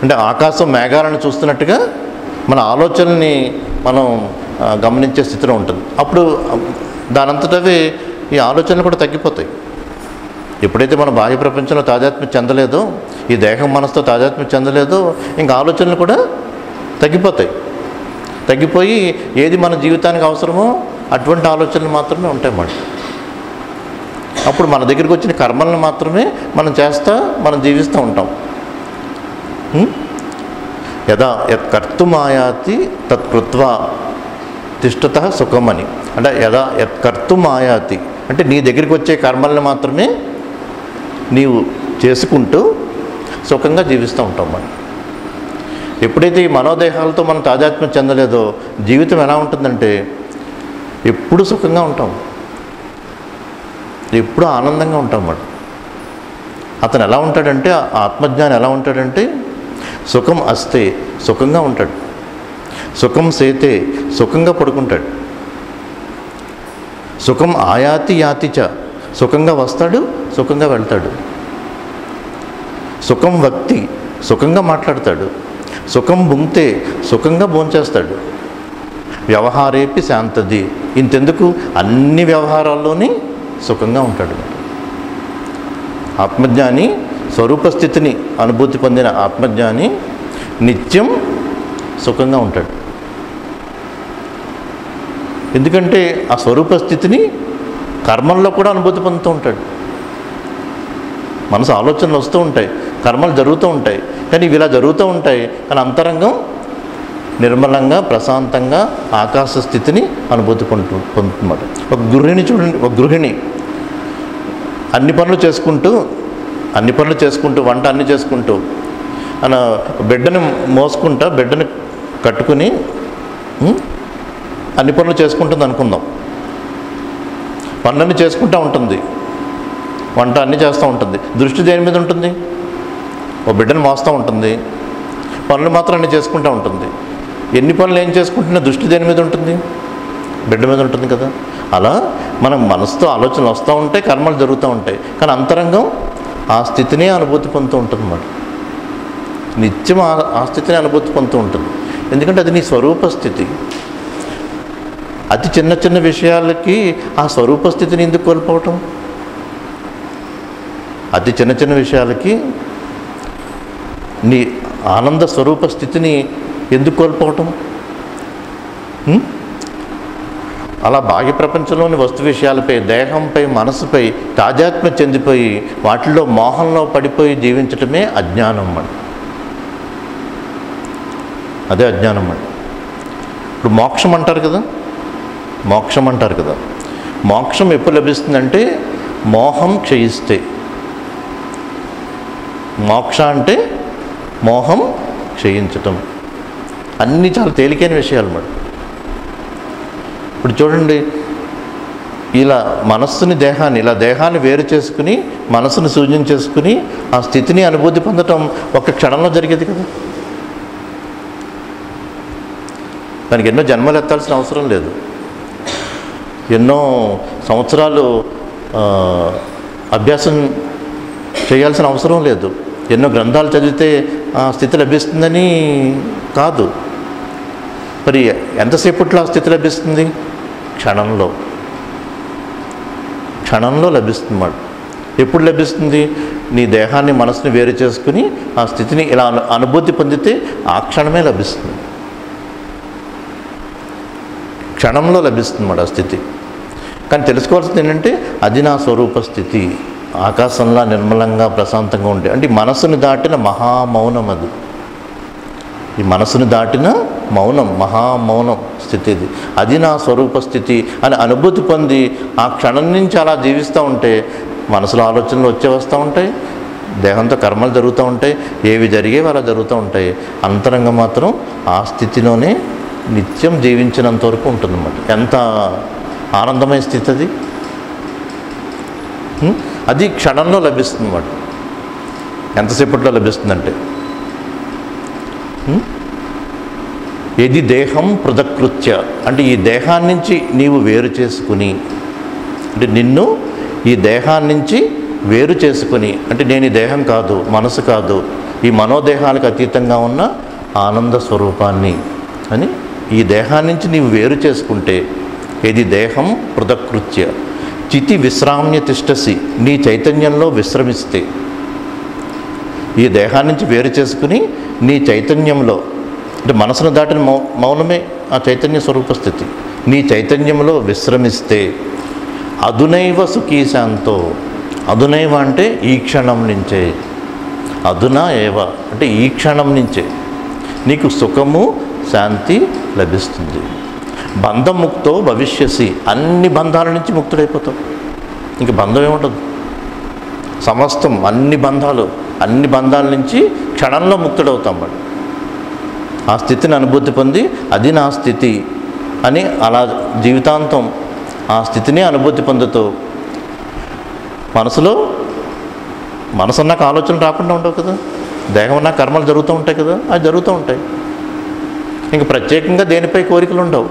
అంటే ఆకాశం మేఘాలను చూస్తున్నట్టుగా మన ఆలోచనల్ని మనం గమనించే స్థితిలో ఉంటుంది. అప్పుడు దానంతటవే ఈ ఆలోచనలు కూడా తగ్గిపోతాయి. ఎప్పుడైతే మన బాహ్య ప్రపంచంలో తాదాత్మ్యం చెందలేదో, ఈ దేహం మనసుతో తాదాత్మ్యం చెందలేదో, ఇంకా ఆలోచనలు కూడా తగ్గిపోయి ఏది మన జీవితానికి అవసరమో అటువంటి ఆలోచనలు మాత్రమే ఉంటాయి మాట. అప్పుడు మన దగ్గరికి వచ్చిన కర్మలను మాత్రమే మనం జీవిస్తూ ఉంటాం. యదా యత్ కర్తుమాయాతి తత్ కృత్వా తిష్టతః సుఖమని. అంటే యదా యత్ కర్తుమాయాతి అంటే నీ దగ్గరికి వచ్చే కర్మలను మాత్రమే నీవు చేసుకుంటూ సుఖంగా జీవిస్తూ ఉంటాం మనం. ఎప్పుడైతే ఈ మనోదేహాలతో మనం తాదాత్మ్యం చెందలేదో జీవితం ఎలా ఉంటుందంటే ఎప్పుడు సుఖంగా ఉంటాం, ఎప్పుడు ఆనందంగా ఉంటాం మనం. అతను ఎలా ఉంటాడంటే, ఆత్మజ్ఞాని ఎలా ఉంటాడంటే సుఖం అస్తే సుఖంగా ఉంటాడు, సుఖం సేతే సుఖంగా పడుకుంటాడు, సుఖం ఆయాతి యాతిచ సుఖంగా వస్తాడు, సుఖంగా వెళ్తాడు, సుఖం వక్తి సుఖంగా మాట్లాడతాడు, సుఖం భుంక్తే సుఖంగా భోంచేస్తాడు, వ్యవహారేపి శాంతది ఇంతెందుకు అన్ని వ్యవహారాల్లోని సుఖంగా ఉంటాడు. ఆత్మజ్ఞాని స్వరూపస్థితిని అనుభూతి పొందిన ఆత్మజ్ఞాని నిత్యం సుఖంగా ఉంటాడు. ఎందుకంటే ఆ స్వరూపస్థితిని కర్మల్లో కూడా అనుభూతి పొందుతూ ఉంటాడు. మనసు ఆలోచనలు వస్తూ ఉంటాయి, కర్మలు జరుగుతూ ఉంటాయి, కానీ ఇవి ఇలా జరుగుతూ ఉంటాయి, కానీ అంతరంగం నిర్మలంగా ప్రశాంతంగా ఆకాశ స్థితిని అనుభూతి పొందుతున్నమాట. ఒక గృహిణి చూడండి, ఒక గృహిణి అన్ని పనులు చేసుకుంటూ వంట అన్నీ చేసుకుంటూ బిడ్డని మోసుకుంటా, బిడ్డని కట్టుకుని అన్ని పనులు చేసుకుంటుంది అనుకుందాం. పనులన్నీ చేసుకుంటూ ఉంటుంది, వంట అన్నీ చేస్తూ ఉంటుంది. దృష్టి దేని మీద ఉంటుంది? ఓ బిడ్డను మోస్తూ ఉంటుంది, పనులు మాత్రం అన్నీ చేసుకుంటూ ఉంటుంది. ఎన్ని పనులు ఏం చేసుకుంటున్నా దృష్టి దేని మీద ఉంటుంది? బిడ్డ మీద ఉంటుంది కదా. అలా మనం మనసుతో ఆలోచనలు వస్తూ ఉంటాయి, కర్మలు జరుగుతూ ఉంటాయి, కానీ అంతరంగం ఆ స్థితినే అనుభూతి పొందుతూ ఉంటుంది అన్నమాట. నిత్యం ఆ స్థితిని అనుభూతి పొందుతూ ఉంటుంది. ఎందుకంటే అది నీ స్వరూప స్థితి. అతి చిన్న చిన్న విషయాలకి ఆ స్వరూప స్థితిని ఎందుకు కోల్పోవటం? అతి చిన్న చిన్న విషయాలకి నీ ఆనంద స్వరూప స్థితిని ఎందుకు కోల్పోవటం? అలా బాహ్య ప్రపంచంలోని వస్తు విషయాలపై, దేహంపై, మనసుపై తాదాత్మ్యం చెందిపోయి వాటిల్లో మోహంలో పడిపోయి జీవించటమే అజ్ఞానం అని. అదే అజ్ఞానం అని. ఇప్పుడు మోక్షం అంటారు కదా, మోక్షం ఎప్పుడు లభిస్తుందంటే మోహం క్షయిస్తే. మోక్ష అంటే మోహం క్షయించటం. అన్నీ చాలా తేలికైన విషయాలు మరి. ఇప్పుడు చూడండి, ఇలా మనస్సుని దేహాన్ని వేరు చేసుకుని మనసుని శూన్యం చేసుకుని ఆ స్థితిని అనుభూతి పొందటం ఒక క్షణంలో జరిగేది కదా. దానికి ఎన్నో జన్మలు ఎత్తాల్సిన అవసరం లేదు, ఎన్నో సంవత్సరాలు అభ్యాసం చేయాల్సిన అవసరం లేదు, ఎన్నో గ్రంథాలు చదివితే ఆ స్థితి లభిస్తుందని కాదు. మరి ఎంతసేపట్లో ఆ స్థితి లభిస్తుంది? క్షణంలో లభిస్తుంది మాట. ఎప్పుడు లభిస్తుంది? నీ దేహాన్ని మనసుని వేరు చేసుకుని ఆ స్థితిని ఇలా అనుభూతి పొందితే ఆ క్షణమే లభిస్తుంది. క్షణంలో లభిస్తుంది మాట ఆ స్థితి. కానీ తెలుసుకోవాల్సింది ఏంటంటే అది నా స్వరూప స్థితి, ఆకాశంలా నిర్మలంగా ప్రశాంతంగా ఉండే. అంటే మనసుని దాటిన మహామౌనం అది. ఈ మనసుని దాటిన మౌనం, మహామౌనం స్థితి ఇది. అది నా స్వరూప స్థితి అని అనుభూతి పొంది ఆ క్షణం నుంచి అలా జీవిస్తూ ఉంటే మనసులో ఆలోచనలు వస్తూ ఉంటాయి, దేహంతో కర్మలు జరుగుతూ ఉంటాయి, ఏవి జరిగేవి అలా జరుగుతూ ఉంటాయి. అంతరంగం మాత్రం ఆ స్థితిలోనే నిత్యం జీవించినంత వరకు ఉంటుందన్నమాట. ఎంత ఆనందమైన స్థితి అది! అది క్షణంలో లభిస్తుంది అన్నమాట. ఎంతసేపట్లో లభిస్తుందంటే యది దేహం పృథక్కృత్య అంటే ఈ దేహాన్ని నుంచి నీవు వేరు చేసుకుని, అంటే నిన్ను ఈ దేహాన్ని నుంచి వేరు చేసుకుని, అంటే నేను ఈ దేహం కాదు, మనసు కాదు, ఈ మనోదేహాలకు అతీతంగా ఉన్న ఆనంద స్వరూపాన్ని అని ఈ దేహాన్ని నుంచి నీవు వేరు చేసుకుంటే, ఇది దేహం పృథక్కృత్య చితి విశ్రామ్య తిష్టసి నీ చైతన్యంలో విశ్రమిస్తే, ఈ దేహాన్ని నుంచి వేరు చేసుకుని నీ చైతన్యంలో, అంటే మనసును దాటిన మౌనమే ఆ చైతన్య స్వరూప స్థితి, నీ చైతన్యంలో విశ్రమిస్తే అధునైవ సుఖీ శాంతో, అధునైవ అంటే ఈ క్షణం నుంచే, అధునా ఏవ అంటే ఈ క్షణం నుంచే నీకు సుఖము శాంతి లభిస్తుంది. బంధముక్తో భవిష్యసి అన్ని బంధాల నుంచి ముక్తుడైపోతావు, ఇంక బంధం ఏముండదు. సమస్తం అన్ని బంధాల నుంచి క్షణంలో ముక్తుడవుతాం. మరి ఆ స్థితిని అనుభూతి పొంది అది నా స్థితి అని అలా జీవితాంతం ఆ స్థితిని అనుభూతి పొందుతూ మనసు నాకు ఆలోచనలు రాకుండా ఉండవు కదా, దేహం ఉన్న కర్మలు జరుగుతూ ఉంటాయి కదా, అవి జరుగుతూ ఉంటాయి. ఇంక ప్రత్యేకంగా దేనిపై కోరికలు ఉండవు,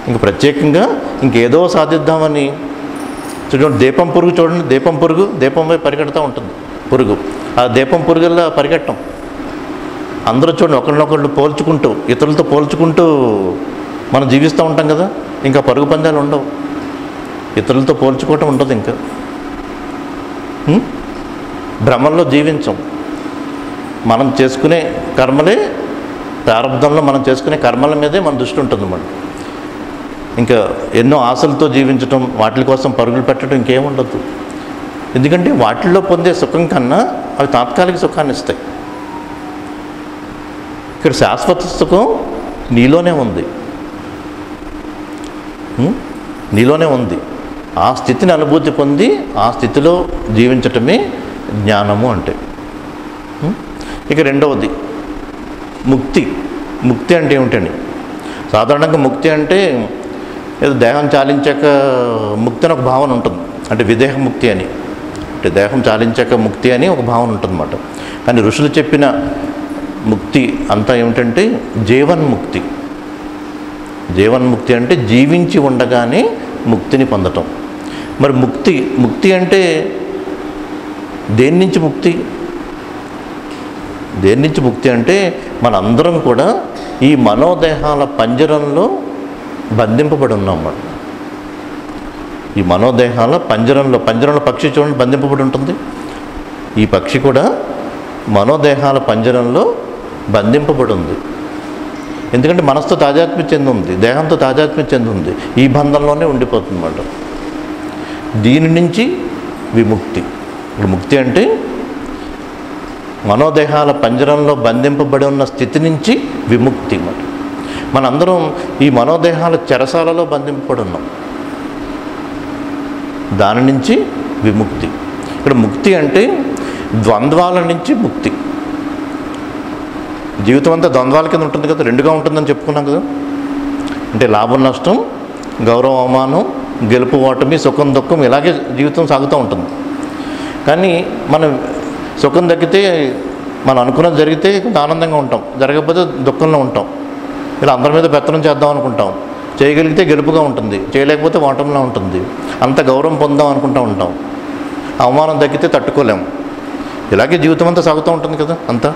ఇంక ప్రత్యేకంగా ఇంకేదో సాధిద్దామని. చూడండి దీపం పురుగు, చూడండి దీపంపై పరిగెడుతూ ఉంటుంది పురుగు. ఆ దీపం పురుగుల్లో పరిగెట్టం. అందరూ చూడండి ఒకళ్ళనొకళ్ళు పోల్చుకుంటూ, ఇతరులతో పోల్చుకుంటూ మనం జీవిస్తూ ఉంటాం కదా, ఇంకా పరుగు పందాలు ఉండవు, ఇతరులతో పోల్చుకోవటం ఉండదు. ఇంకా భ్రమల్లో జీవించం. మనం చేసుకునే కర్మలే, ప్రారంభంలో మనం చేసుకునే కర్మల మీదే మన దృష్టి ఉంటుంది. మనం ఇంకా ఎన్నో ఆశలతో జీవించటం, వాటి కోసం పరుగులు పెట్టడం ఇంకేముండదు. ఎందుకంటే వాటిల్లో పొందే సుఖం కన్నా అవి తాత్కాలిక సుఖాన్ని ఇస్తాయి. ఇక్కడ శాశ్వత సుఖం నీలోనే ఉంది. ఆ స్థితిని అనుభూతి పొంది ఆ స్థితిలో జీవించటమే జ్ఞానము అంటే. ఇక రెండవది ముక్తి అంటే ఏమిటండి? సాధారణంగా ముక్తి అంటే ఏదో దేహం చాలించాక ముక్తి అని ఒక భావన ఉంటుంది, అంటే విదేహ ముక్తి అని, అంటే దేహం చాలించాక ముక్తి అని ఒక భావన ఉంటుందన్నమాట. కానీ ఋషులు చెప్పిన ముక్తి అంతా ఏమిటంటే జీవన్ముక్తి అంటే జీవించి ఉండగానే ముక్తిని పొందటం. మరి ముక్తి అంటే దేని నుంచి ముక్తి అంటే మనందరం కూడా ఈ మనోదేహాల పంజరంలో బంధింపబడి ఉన్నాం. ఈ మనోదేహాల పంజరంలో పక్షి చూడండి బంధింపబడి ఉంటుంది. ఈ పక్షి కూడా మనోదేహాల పంజరంలో బంధింపబడి ఉంది. ఎందుకంటే మనసుతో తాదాత్మ్యం చెంది ఉంది, దేహంతో తాదాత్మ్యం చెంది ఉంది, ఈ బంధంలోనే ఉండిపోతుంది అన్నమాట. దీని నుంచి విముక్తి. ఇప్పుడు ముక్తి అంటే మనోదేహాల పంజరంలో బంధింపబడి ఉన్న స్థితి నుంచి విముక్తి. మనందరం ఈ మనోదేహాల చెరసాలలో బంధింపబడి ఉన్నాం, దాని నుంచి విముక్తి. ఇక్కడ ముక్తి అంటే ద్వంద్వాల నుంచి ముక్తి. జీవితం అంతా ద్వంద్వాల కింద ఉంటుంది కదా, రెండుగా ఉంటుందని చెప్పుకున్నాం కదా. అంటే లాభం నష్టం, గౌరవం అవమానం, గెలుపు ఓటమి, సుఖం దుఃఖం, ఇలాగే జీవితం సాగుతూ ఉంటుంది. కానీ మనం సుఖం దక్కితే మనం అనుకున్నది జరిగితే ఆనందంగా ఉంటాం, జరగకపోతే దుఃఖంలో ఉంటాం. ఇలా అందరి మీద పెత్తనం చేద్దాం అనుకుంటాం, చేయగలిగితే గెలుపుగా ఉంటుంది, చేయలేకపోతే ఓటంలో ఉంటుంది. అంత గౌరవం పొందాం అనుకుంటూ ఉంటాం, అవమానం దక్కితే తట్టుకోలేము. ఇలాగే జీవితం అంతా సాగుతూ ఉంటుంది కదా. అంతా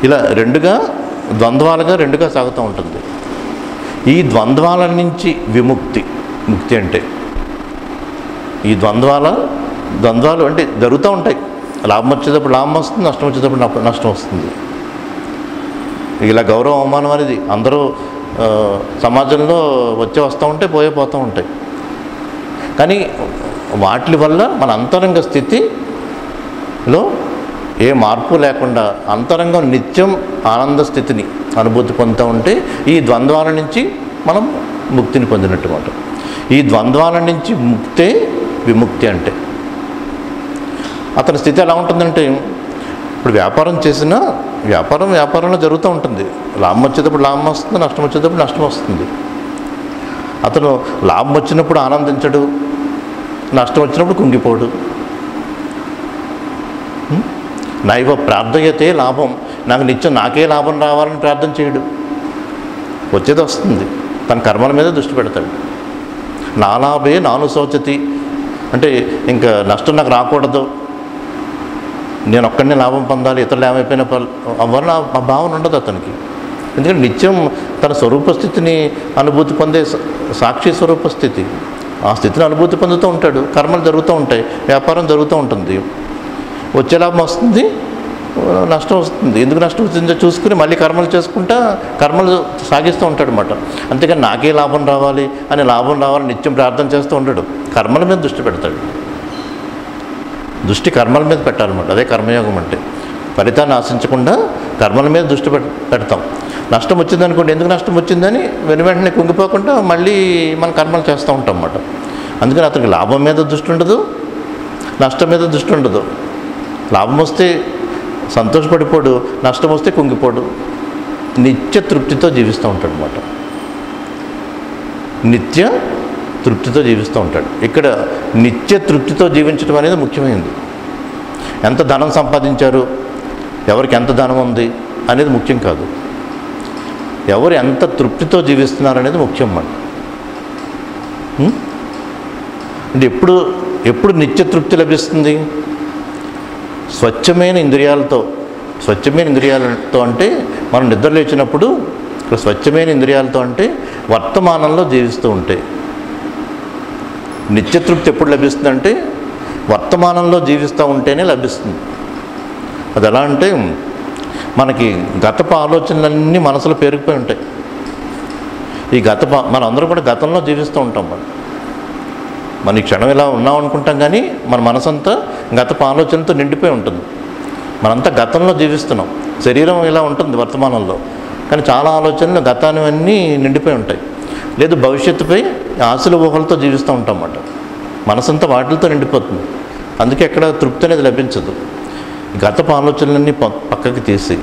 ఇలా ద్వంద్వాలుగా సాగుతూ ఉంటుంది. ఈ ద్వంద్వాల నుంచి విముక్తి. ముక్తి అంటే ఈ ద్వంద్వాలు అంటే జరుగుతూ ఉంటాయి. లాభం వచ్చేటప్పుడు లాభం వస్తుంది, నష్టం వచ్చేటప్పుడు నష్టం వస్తుంది. ఇలా గౌరవం అవమానం అనేది అందరూ సమాజంలో వస్తూ ఉంటాయి, పోతూ ఉంటాయి. కానీ వాటి వల్ల మన అంతరంగ స్థితిలో ఏ మార్పు లేకుండా అంతరంగం నిత్యం ఆనంద స్థితిని అనుభూతి పొందుతూ ఉంటే ఈ ద్వంద్వాల నుంచి మనం ముక్తిని పొందినట్టు మాట. ఈ ద్వంద్వాల నుంచి ముక్తే విముక్తి అంటే. అతని స్థితి ఎలా ఉంటుందంటే, ఇప్పుడు వ్యాపారం చేసినా వ్యాపారంలో జరుగుతూ ఉంటుంది. లాభం వచ్చేటప్పుడు లాభం వస్తుంది, నష్టం వచ్చేటప్పుడు నష్టం వస్తుంది. అతను లాభం వచ్చినప్పుడు ఆనందించడు, నష్టం వచ్చినప్పుడు కుంగిపోడు. నైవ ప్రార్థయతే లాభం, నాకు నిత్యం నాకే లాభం రావాలని ప్రార్థన చేయడు. వచ్చేది వస్తుంది, తన కర్మల మీద దృష్టి పెడతాడు. నాలాభే నాను శోచతి అంటే ఇంకా నష్టం నాకు రాకూడదు, నేను ఒక్కడినే లాభం పొందాలి, ఇతరులు ఏమైపోయినా అవ్వాలని ఆ భావన ఉండదు అతనికి. ఎందుకంటే నిత్యం తన స్వరూపస్థితిని అనుభూతి పొందే సాక్షి స్వరూపస్థితి, ఆ స్థితిని అనుభూతి పొందుతూ ఉంటాడు. కర్మలు జరుగుతూ ఉంటాయి, వ్యాపారం జరుగుతూ ఉంటుంది, వచ్చే లాభం వస్తుంది, నష్టం వస్తుంది. ఎందుకు నష్టం వస్తుందో చూసుకుని మళ్ళీ కర్మలు చేసుకుంటా కర్మలు సాగిస్తూ ఉంటాడు అన్నమాట. అంతేకాని నాకే లాభం రావాలి అని లాభం రావాలని నిత్యం ప్రార్థన చేస్తూ ఉంటాడు. కర్మల మీద దృష్టి పెడతాడు. దృష్టి కర్మల మీద పెట్టాలన్నమాట. అదే కర్మయోగం అంటే. ఫలితాన్ని ఆశించకుండా కర్మల మీద దృష్టి పెడతాం. నష్టం వచ్చిందనుకోండి, ఎందుకు నష్టం వచ్చిందని వెంటనే కుంగిపోకుండా మళ్ళీ మనం కర్మలు చేస్తూ ఉంటాం అన్నమాట. అందుకని అతనికి లాభం మీద దృష్టి ఉండదు, నష్టం మీద దృష్టి ఉండదు. లాభం వస్తే సంతోషపడిపోడు, నష్టం వస్తే కుంగిపోడు. నిత్య తృప్తితో జీవిస్తూ ఉంటాడు అన్నమాట. నిత్య తృప్తితో జీవిస్తూ ఉంటాడు. ఇక్కడ నిత్య తృప్తితో జీవించడం అనేది ముఖ్యమైనది. ఎంత ధనం సంపాదించారు, ఎవరికి ఎంత ధనం ఉంది అనేది ముఖ్యం కాదు, ఎవరు ఎంత తృప్తితో జీవిస్తున్నారు అనేది ముఖ్యం అన్నమాట. అంటే ఎప్పుడు నిత్య తృప్తి లభిస్తుంది? స్వచ్ఛమైన ఇంద్రియాలతో అంటే మనం నిద్ర లేచినప్పుడు ఇక్కడ స్వచ్ఛమైన ఇంద్రియాలతో అంటే వర్తమానంలో జీవిస్తూ ఉంటాయి. నిత్యతృప్తి ఎప్పుడు లభిస్తుందంటే వర్తమానంలో జీవిస్తూ ఉంటేనే లభిస్తుంది. అది ఎలా అంటే మనకి గతపు ఆలోచనలన్నీ మనసులో పేరుకుపోయి ఉంటాయి. ఈ మనం అందరం కూడా గతంలో జీవిస్తూ ఉంటాం. మన ఈ క్షణం ఇలా ఉన్నాం అనుకుంటాం, కానీ మన మనసంతా గతపు ఆలోచనతో నిండిపోయి ఉంటుంది. మనంతా గతంలో జీవిస్తున్నాం. శరీరం ఇలా ఉంటుంది వర్తమానంలో, కానీ చాలా ఆలోచనలు గతానివన్నీ నిండిపోయి ఉంటాయి. లేదు భవిష్యత్తుపై ఆశల ఊహలతో జీవిస్తూ ఉంటాం అన్నమాట. మనసంతా వాటితో నిండిపోతుంది. అందుకే ఎక్కడ తృప్తి అనేది లభించదు. గతపు ఆలోచనలన్నీ పక్కకి తీసి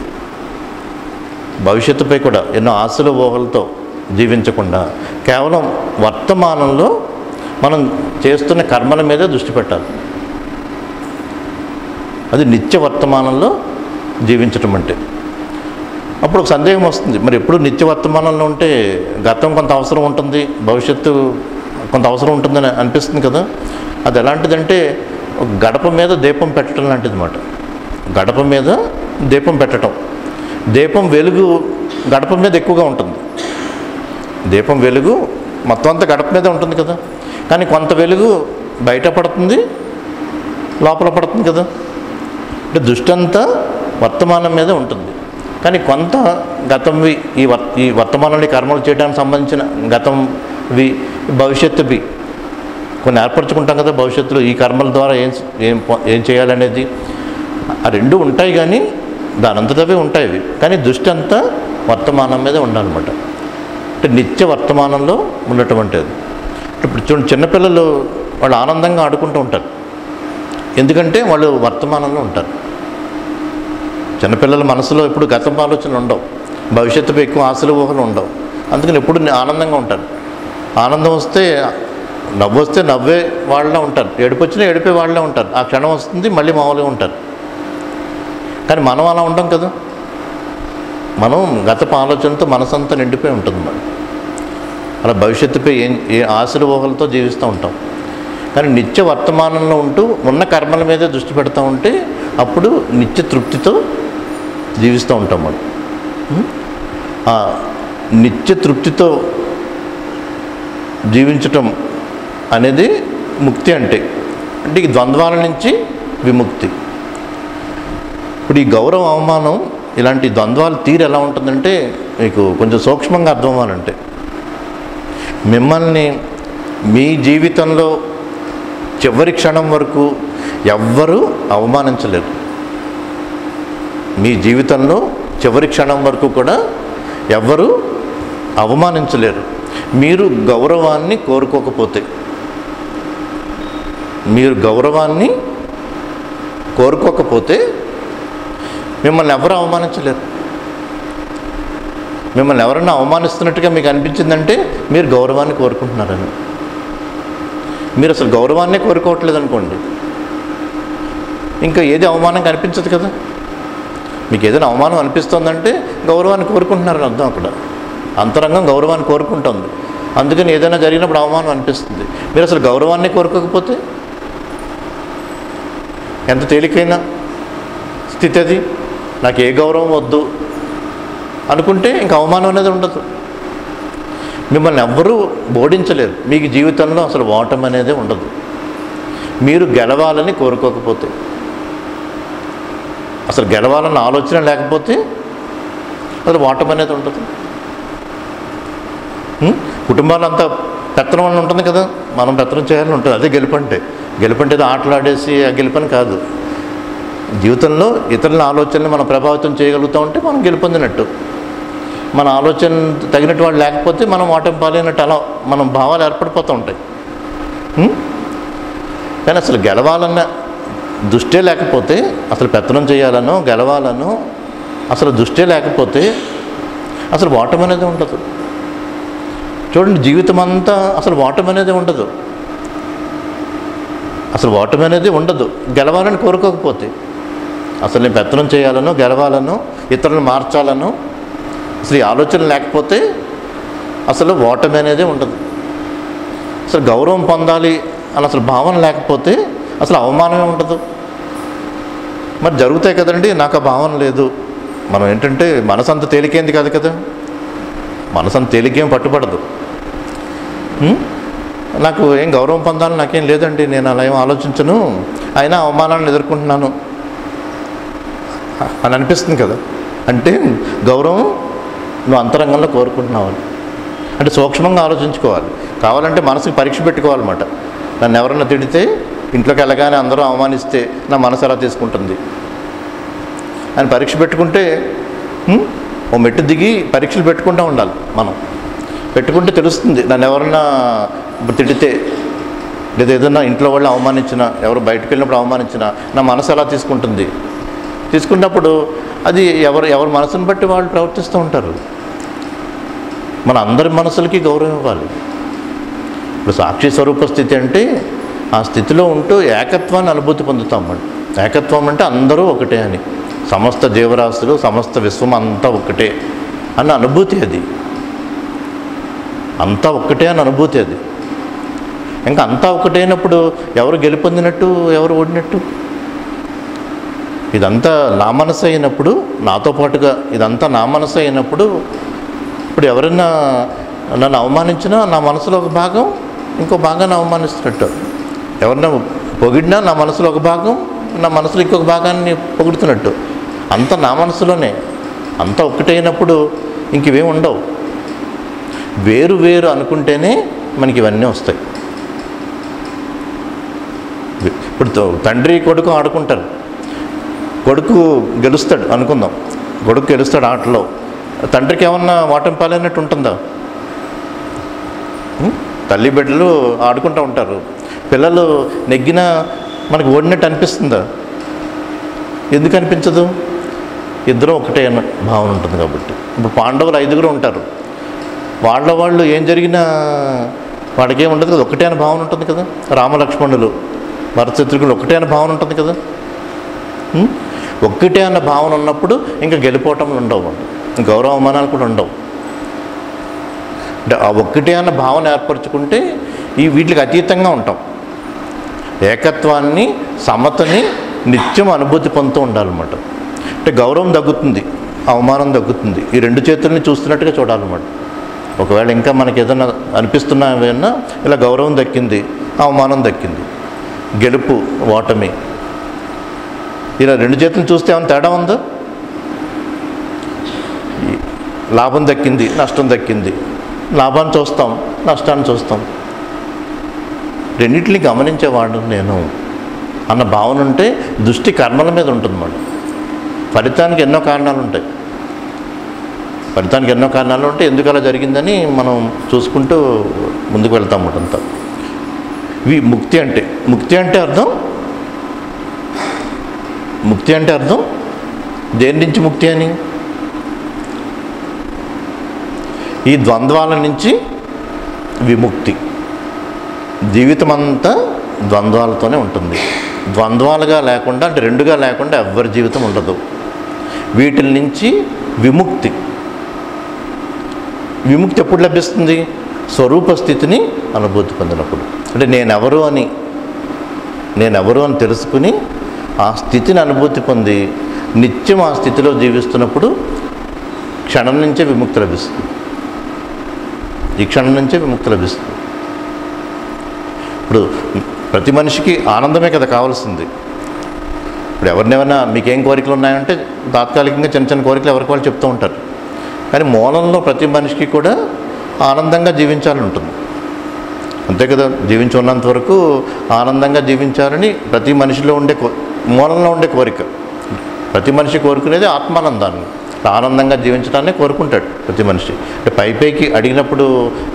భవిష్యత్తుపై కూడా ఎన్నో ఆశల ఊహలతో జీవించకుండా కేవలం వర్తమానంలో మనం చేస్తున్న కర్మల మీద దృష్టి పెట్టాలి. అది నిత్య వర్తమానంలో జీవించటం అంటే. అప్పుడు ఒక సందేహం వస్తుంది, మరి ఎప్పుడు నిత్య వర్తమానంలో ఉంటే గతం కొంత అవసరం ఉంటుంది, భవిష్యత్తు కొంత అవసరం ఉంటుందని అనిపిస్తుంది కదా. అది ఎలాంటిదంటే గడప మీద దీపం పెట్టడం లాంటిది అన్నమాట. గడప మీద దీపం పెట్టడం, దీపం వెలుగు గడప మీద ఎక్కువగా ఉంటుంది. దీపం వెలుగు మొత్తం అంతా గడప మీద ఉంటుంది కదా, కానీ కొంత వెలుగు బయట పడుతుంది, లోపల పడుతుంది కదా. అంటే దృష్టి అంతా వర్తమానం మీద ఉంటుంది, కానీ కొంత గతంవి ఈ వర్తమానంలో కర్మలు చేయడానికి సంబంధించిన గతంవి భవిష్యత్తువి కొన్ని ఏర్పరచుకుంటాం కదా. భవిష్యత్తులో ఈ కర్మల ద్వారా ఏం చేయాలనేది ఆ రెండు ఉంటాయి, కానీ దానంతటవే ఉంటాయి. కానీ దృష్టి అంతా వర్తమానం మీద ఉండాలన్నమాట. అంటే నిత్య వర్తమానంలో ఉన్నటువంటి అది. ఇప్పుడు చూడండి, చిన్నపిల్లలు వాళ్ళు ఆనందంగా ఆడుకుంటూ ఉంటారు, ఎందుకంటే వాళ్ళు వర్తమానంలో ఉంటారు. చిన్నపిల్లల మనసులో ఎప్పుడు గతం ఆలోచనలు ఉండవు, భవిష్యత్తుపై ఎక్కువ ఆశలు ఊహలు ఉండవు. అందుకని ఎప్పుడు ఆనందంగా ఉంటారు. ఆనందం వస్తే నవ్వు వస్తే నవ్వే వాళ్ళలో ఉంటారు, ఏడుపు వచ్చినా ఏడిపే వాళ్ళలో ఉంటారు. ఆ క్షణం వస్తుంది, మళ్ళీ మామూలుగా ఉంటారు. కానీ మనం అలా ఉంటాం కదా. మనం గతపు ఆలోచనతో మనసంతా నిండిపోయి ఉంటుంది. మనం అలా భవిష్యత్తుపై ఏ ఆశల ఊహలతో జీవిస్తూ ఉంటాం. కానీ నిత్య వర్తమానంలో ఉంటూ ఉన్న కర్మల మీదే దృష్టి పెడతా ఉంటే అప్పుడు నిత్య తృప్తితో జీవిస్తూ ఉంటాం. మనం నిత్య తృప్తితో జీవించటం అనేది ముక్తి అంటే ఈ ద్వంద్వాల నుంచి విముక్తి. ఇప్పుడు ఈ గౌరవ అవమానం ఇలాంటి ద్వంద్వాలు తీరు ఎలా ఉంటుందంటే మీకు కొంచెం సూక్ష్మంగా అర్థం అవ్వాలంటే, మిమ్మల్ని మీ జీవితంలో చివరి క్షణం వరకు ఎవ్వరూ అవమానించలేరు. మీ జీవితంలో చివరి క్షణం వరకు కూడా ఎవ్వరూ అవమానించలేరు. మీరు గౌరవాన్ని కోరుకోకపోతే, మిమ్మల్ని ఎవరు అవమానించలేరు. మిమ్మల్ని ఎవరన్నా అవమానిస్తున్నట్టుగా మీకు అనిపించిందంటే మీరు గౌరవాన్ని కోరుకుంటున్నారని. మీరు అసలు గౌరవాన్నే కోరుకోవట్లేదు అనుకోండి, ఇంకా ఏది అవమానం కనిపించదు కదా. మీకు ఏదైనా అవమానం అనిపిస్తుందంటే గౌరవాన్ని కోరుకుంటున్నారని అర్థం అక్కడ. అంతరంగం గౌరవాన్ని కోరుకుంటుంది. అందుకని ఏదైనా జరిగినప్పుడు అవమానం అనిపిస్తుంది. మీరు అసలు గౌరవాన్ని కోరుకోకపోతే ఎంత తేలికైన స్థితి అది. నాకు ఏ గౌరవం వద్దు అనుకుంటే ఇంక అవమానం అనేది ఉండదు. మిమ్మల్ని ఎవ్వరూ ఓడించలేరు. మీకు జీవితంలో అసలు ఓటమి అనేది ఉండదు. మీరు గెలవాలని కోరుకోకపోతే, అసలు గెలవాలన్న ఆలోచన లేకపోతే అసలు ఓటమి అనేది ఉండదు. కుటుంబాలు అంతా పెత్తనం అని ఉంటుంది కదా, మనం పెత్తనం చేయాలని ఉంటుంది. అదే గెలుపంటే. గెలుపంటే ఆటలాడేసి ఆ గెలుపని కాదు. జీవితంలో ఇతరుల ఆలోచనలు మనం ప్రభావితం చేయగలుగుతూ ఉంటే మనం గెలుపొందినట్టు. మన ఆలోచన తగినట్టు వాళ్ళు లేకపోతే మనం ఓటమి పాలైనట్టు అలా మనం భావాలు ఏర్పడిపోతూ ఉంటాయి. కానీ అసలు గెలవాలన్న దృష్టే లేకపోతే, అసలు పెత్తనం చేయాలనో గెలవాలనో అసలు దృష్టే లేకపోతే అసలు ఓటమి అనేది ఉండదు. చూడండి, జీవితం అంతా అసలు ఓటమి అనేది ఉండదు. అసలు ఓటమి అనేది ఉండదు గెలవాలని కోరుకోకపోతే. అసలు నేను పెత్తనం చేయాలనో గెలవాలనో ఇతరులను మార్చాలనో అసలు ఈ ఆలోచన లేకపోతే అసలు ఓటమి అనేది ఉండదు. అసలు గౌరవం పొందాలి అని అసలు భావన లేకపోతే అసలు అవమానమే ఉండదు. మరి జరుగుతాయి కదండి, నాకు ఆ భావన లేదు. మనం ఏంటంటే మనసు అంత తేలికేంది కాదు కదా, మనసు అంత తేలికేం పట్టుబడదు. నాకు ఏం గౌరవం పొందాలని నాకేం లేదండి, నేను అలా ఏం ఆలోచించను, అయినా అవమానాలను ఎదుర్కొంటున్నాను అని అనిపిస్తుంది కదా. అంటే గౌరవం నువ్వు అంతరంగంలో కోరుకుంటున్నావు. అంటే సూక్ష్మంగా ఆలోచించుకోవాలి. కావాలంటే మనసుకి పరీక్ష పెట్టుకోవాలన్నమాట. నన్ను ఎవరన్నా తిడితే, ఇంట్లోకి వెళ్ళగానే అందరూ అవమానిస్తే నా మనసు ఎలా తీసుకుంటుంది అని పరీక్ష పెట్టుకుంటే, ఓ మెట్టు దిగి పరీక్షలు పెట్టుకుంటూ ఉండాలి. మనం పెట్టుకుంటే తెలుస్తుంది. నన్ను ఎవరన్నా తిడితే, లేదా ఏదన్నా ఇంట్లో వాళ్ళు అవమానించినా, ఎవరు బయటకు వెళ్ళినప్పుడు అవమానించినా నా మనసు ఎలా తీసుకుంటుంది. తీసుకున్నప్పుడు అది ఎవరి మనసుని బట్టి వాళ్ళు ప్రవర్తిస్తూ ఉంటారు. మన అందరి మనసులకి గౌరవం ఇవ్వాలి. ఇప్పుడు సాక్షి స్వరూప స్థితి అంటే ఆ స్థితిలో ఉంటూ ఏకత్వాన్ని అనుభూతి పొందుతాం. ఏకత్వం అంటే అందరూ ఒకటే అని, సమస్త జీవరాశులు సమస్త విశ్వం అంతా ఒకటే అన్న అనుభూతి. అది అంతా ఒక్కటే అని అనుభూతి. అది ఇంకా అంతా ఒకటైనప్పుడు ఎవరు గెలుపొందినట్టు, ఎవరు ఓడినట్టు? ఇదంతా నా మనసు అయినప్పుడు, నాతో పాటుగా ఇదంతా నా మనసు అయినప్పుడు, ఇప్పుడు ఎవరైనా నన్ను అవమానించినా నా మనసులో ఒక భాగం ఇంకో భాగాన్ని అవమానిస్తున్నట్టు, ఎవరన్నా పొగిడినా నా మనసులో ఒక భాగం నా మనసులో ఇంకొక భాగాన్ని పొగుడుతున్నట్టు. అంతా నా మనసులోనే. అంతా ఒక్కటైనప్పుడు ఇంక ఇవేమి ఉండవు. వేరు వేరు అనుకుంటేనే మనకి ఇవన్నీ వస్తాయి. ఇప్పుడు తండ్రి కొడుకు ఆడుకుంటారు. కొడుకు గెలుస్తాడు అనుకుందాం, కొడుకు గెలుస్తాడు ఆటలో. తండ్రికి ఏమన్నా ఓటమి పాలైనట్టు ఉంటుందా? తల్లి బిడ్డలు ఆడుకుంటూ ఉంటారు. పిల్లలు నెగ్గినా మనకు ఓడినట్టు అనిపిస్తుందా? ఎందుకు అనిపించదు? ఇద్దరు ఒకటే అన్న భావన ఉంటుంది కాబట్టి. ఇప్పుడు పాండవులు 5గురు ఉంటారు. వాళ్ళు ఏం జరిగినా వాడికేం ఉండదు కదా, ఒకటే అనే భావన ఉంటుంది కదా. రామలక్ష్మణులు భరతశత్రుఘ్నులు ఒకటే అనే భావన ఉంటుంది కదా. ఒక్కటే అన్న భావన ఉన్నప్పుడు ఇంకా గెలిపోవటంలు ఉండవు, గౌరవ అవమానాలు కూడా ఉండవు. అంటే ఆ ఒక్కటే అన్న భావన ఏర్పరచుకుంటే వీటికి అతీతంగా ఉంటాం. ఏకత్వాన్ని, సమతని నిత్యం అనుభూతి పొందుతూ ఉండాలన్నమాట. అంటే గౌరవం తగ్గుతుంది, అవమానం తగ్గుతుంది. ఈ రెండు చేతుల్ని చూస్తున్నట్టుగా చూడాలన్నమాట. ఒకవేళ ఇంకా మనకి ఏదైనా అనిపిస్తున్నా ఏమైనా ఇలా గౌరవం దక్కింది, అవమానం దక్కింది, గెలుపు ఓటమి, ఇలా రెండు చేతులను చూస్తే ఏమైనా తేడా ఉందా? లాభం దక్కింది, నష్టం దక్కింది, లాభాన్ని చూస్తాం, నష్టాన్ని చూస్తాం. రెండింటిని గమనించేవాడు నేను అన్న భావన ఉంటే దృష్టి కర్మల మీద ఉంటుంది మాట. ఫలితానికి ఎన్నో కారణాలు ఉంటాయి. ఫలితానికి ఎన్నో కారణాలు ఉంటాయి. ఎందుకు అలా జరిగిందని మనం చూసుకుంటూ ముందుకు వెళ్తాం అంతా. ఇవి ముక్తి అంటే. ముక్తి అంటే అర్థం, ముక్తి అంటే అర్థం దేని నుంచి ముక్తి అని? ఈ ద్వంద్వాల నుంచి విముక్తి. జీవితం అంతా ద్వంద్వాలతోనే ఉంటుంది. ద్వంద్వాలుగా లేకుండా, అంటే రెండుగా లేకుండా ఎవ్వరి జీవితం ఉండదు. వీటి నుంచి విముక్తి. విముక్తి ఎప్పుడు లభిస్తుంది? స్వరూప స్థితిని అనుభూతి పొందినప్పుడు. అంటే నేనెవరు అని తెలుసుకుని ఆ స్థితిని అనుభూతి పొంది నిత్యం ఆ స్థితిలో జీవిస్తున్నప్పుడు క్షణం నుంచే విముక్తి లభిస్తుంది. ఈ క్షణం నుంచే విముక్తి లభిస్తుంది. ఇప్పుడు ప్రతి మనిషికి ఆనందమే కదా కావాల్సింది. ఇప్పుడు ఎవరినైనా మీకేం కోరికలు ఉన్నాయంటే తాత్కాలికంగా చిన్న చిన్న కోరికలు ఎవరికి వాళ్ళు చెప్తూ ఉంటారు. కానీ మూలంలో ప్రతి మనిషికి కూడా ఆనందంగా జీవించాలని ఉంటుంది. అంతే కదా, జీవించి ఉన్నంత వరకు ఆనందంగా జీవించాలని ప్రతి మనిషిలో ఉండే మూలంలో ఉండే కోరిక. ప్రతి మనిషి కోరుకునేది ఆత్మానందాన్ని, ఆనందంగా జీవించడాన్ని కోరుకుంటాడు ప్రతి మనిషి. అంటే పైకి అడిగినప్పుడు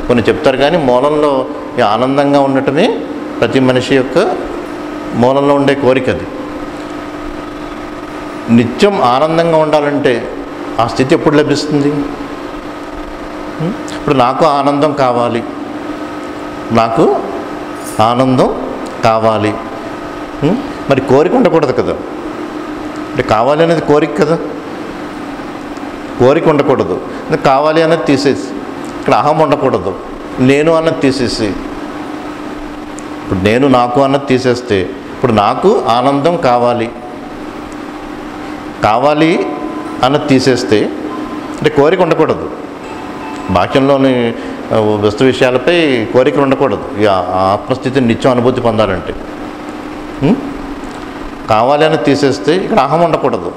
కొన్ని చెప్తారు, కానీ మూలంలో ఈ ఆనందంగా ఉండటమే ప్రతి మనిషి యొక్క మూలంలో ఉండే కోరిక. అది నిత్యం ఆనందంగా ఉండాలంటే ఆ స్థితి ఎప్పుడు లభిస్తుంది? ఇప్పుడు నాకు ఆనందం కావాలి, నాకు ఆనందం కావాలి, మరి కోరిక ఉండకూడదు కదా. అంటే కావాలి అనేది కోరిక కదా, కోరిక ఉండకూడదు. కావాలి అన్నది తీసేసి ఇక్కడ అహం ఉండకూడదు, నేను అన్నది తీసేసి ఇప్పుడు నేను నాకు అన్నది తీసేస్తే ఇప్పుడు నాకు ఆనందం కావాలి అన్నది తీసేస్తే అంటే కోరిక ఉండకూడదు. బాహ్యంలోని వస్తు విషయాలపై కోరికలు ఉండకూడదు. ఈ ఆత్మస్థితిని నిత్యం అనుభూతి పొందాలంటే కావాలి అని తీసేస్తే ఇక్కడ అహం ఉండకూడదు.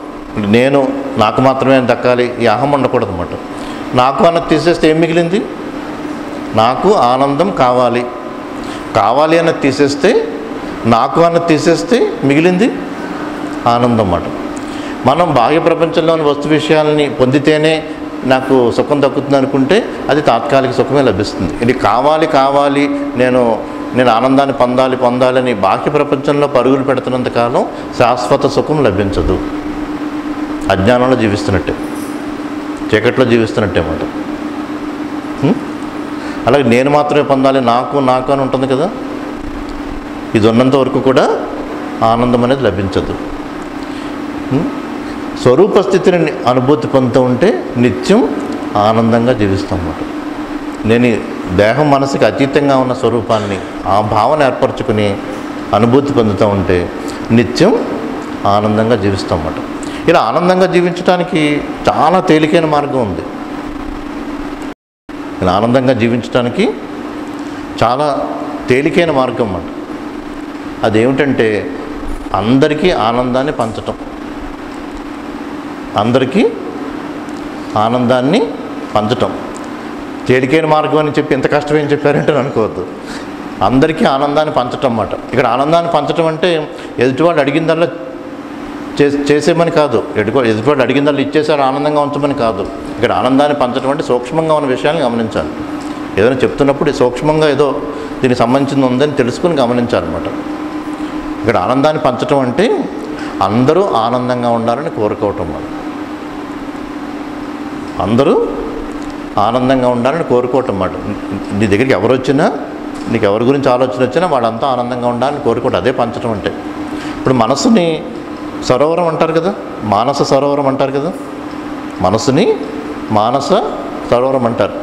నేను నాకు మాత్రమే దక్కాలి, ఈ అహం ఉండకూడదు అన్నమాట. నాకు అన్నది తీసేస్తే ఏం మిగిలింది? నాకు ఆనందం కావాలి అన్నది తీసేస్తే, నాకు అన్నది తీసేస్తే మిగిలింది ఆనందం అన్నమాట. మనం బాహ్య ప్రపంచంలోని వస్తు విషయాలని పొందితేనే నాకు సుఖం దక్కుతుంది అనుకుంటే అది తాత్కాలిక సుఖమే లభిస్తుంది. ఇది కావాలి నేను ఆనందాన్ని పొందాలని బాహ్య ప్రపంచంలో పరుగులు పెడుతున్నంతకాలం శాశ్వత సుఖం లభించదు. అజ్ఞానంలో జీవిస్తున్నట్టే, చీకట్లో జీవిస్తున్నట్టే మాట. అలాగే నేను మాత్రమే పొందాలి, నాకు అని ఉంటుంది కదా. ఇది ఉన్నంత వరకు కూడా ఆనందం అనేది లభించదు. స్వరూప స్థితిని అనుభూతి పొందుతూ ఉంటే నిత్యం ఆనందంగా జీవిస్తాం అన్నమాట. నేను దేహం మనసుకి అతీతంగా ఉన్న స్వరూపాన్ని, ఆ భావన ఏర్పరచుకుని అనుభూతి పొందుతూ ఉంటే నిత్యం ఆనందంగా జీవిస్తాం అన్నమాట. ఇలా ఆనందంగా జీవించడానికి చాలా తేలికైన మార్గం ఉంది. ఇలా ఆనందంగా జీవించడానికి చాలా తేలికైన మార్గం అన్నమాట. అదేమిటంటే అందరికీ ఆనందాన్ని పంచటం. అందరికీ ఆనందాన్ని పంచటం తేలికైన మార్గం అని చెప్పి ఎంత కష్టమేం చెప్పారంటే అనుకోవద్దు. అందరికీ ఆనందాన్ని పంచటం అన్నమాట. ఇక్కడ ఆనందాన్ని పంచటం అంటే ఎదుటివాడు అడిగిందల్లా చేసేమని కాదు, ఎదుటివాడు అడిగిందల్లా ఇచ్చేసాడు ఆనందంగా ఉంచమని కాదు. ఇక్కడ ఆనందాన్ని పంచటం అంటే సూక్ష్మంగా ఉన్న విషయాన్ని గమనించాలి. ఏదైనా చెప్తున్నప్పుడు సూక్ష్మంగా ఏదో దీనికి సంబంధించింది ఉందని తెలుసుకుని గమనించాలన్నమాట. ఇక్కడ ఆనందాన్ని పంచటం అంటే అందరూ ఆనందంగా ఉండాలని కోరుకోవటం. అందరూ ఆనందంగా ఉండాలని కోరుకోవటం అన్నమాట. నీ దగ్గరికి ఎవరు వచ్చినా, నీకు ఎవరి గురించి ఆలోచన వచ్చినా వాళ్ళంతా ఆనందంగా ఉండాలని కోరుకోవటం, అదే పంచడం అంటే. ఇప్పుడు మనసుని సరోవరం అంటారు కదా, మానస సరోవరం అంటారు కదా. మనసుని మానస సరోవరం అంటారు.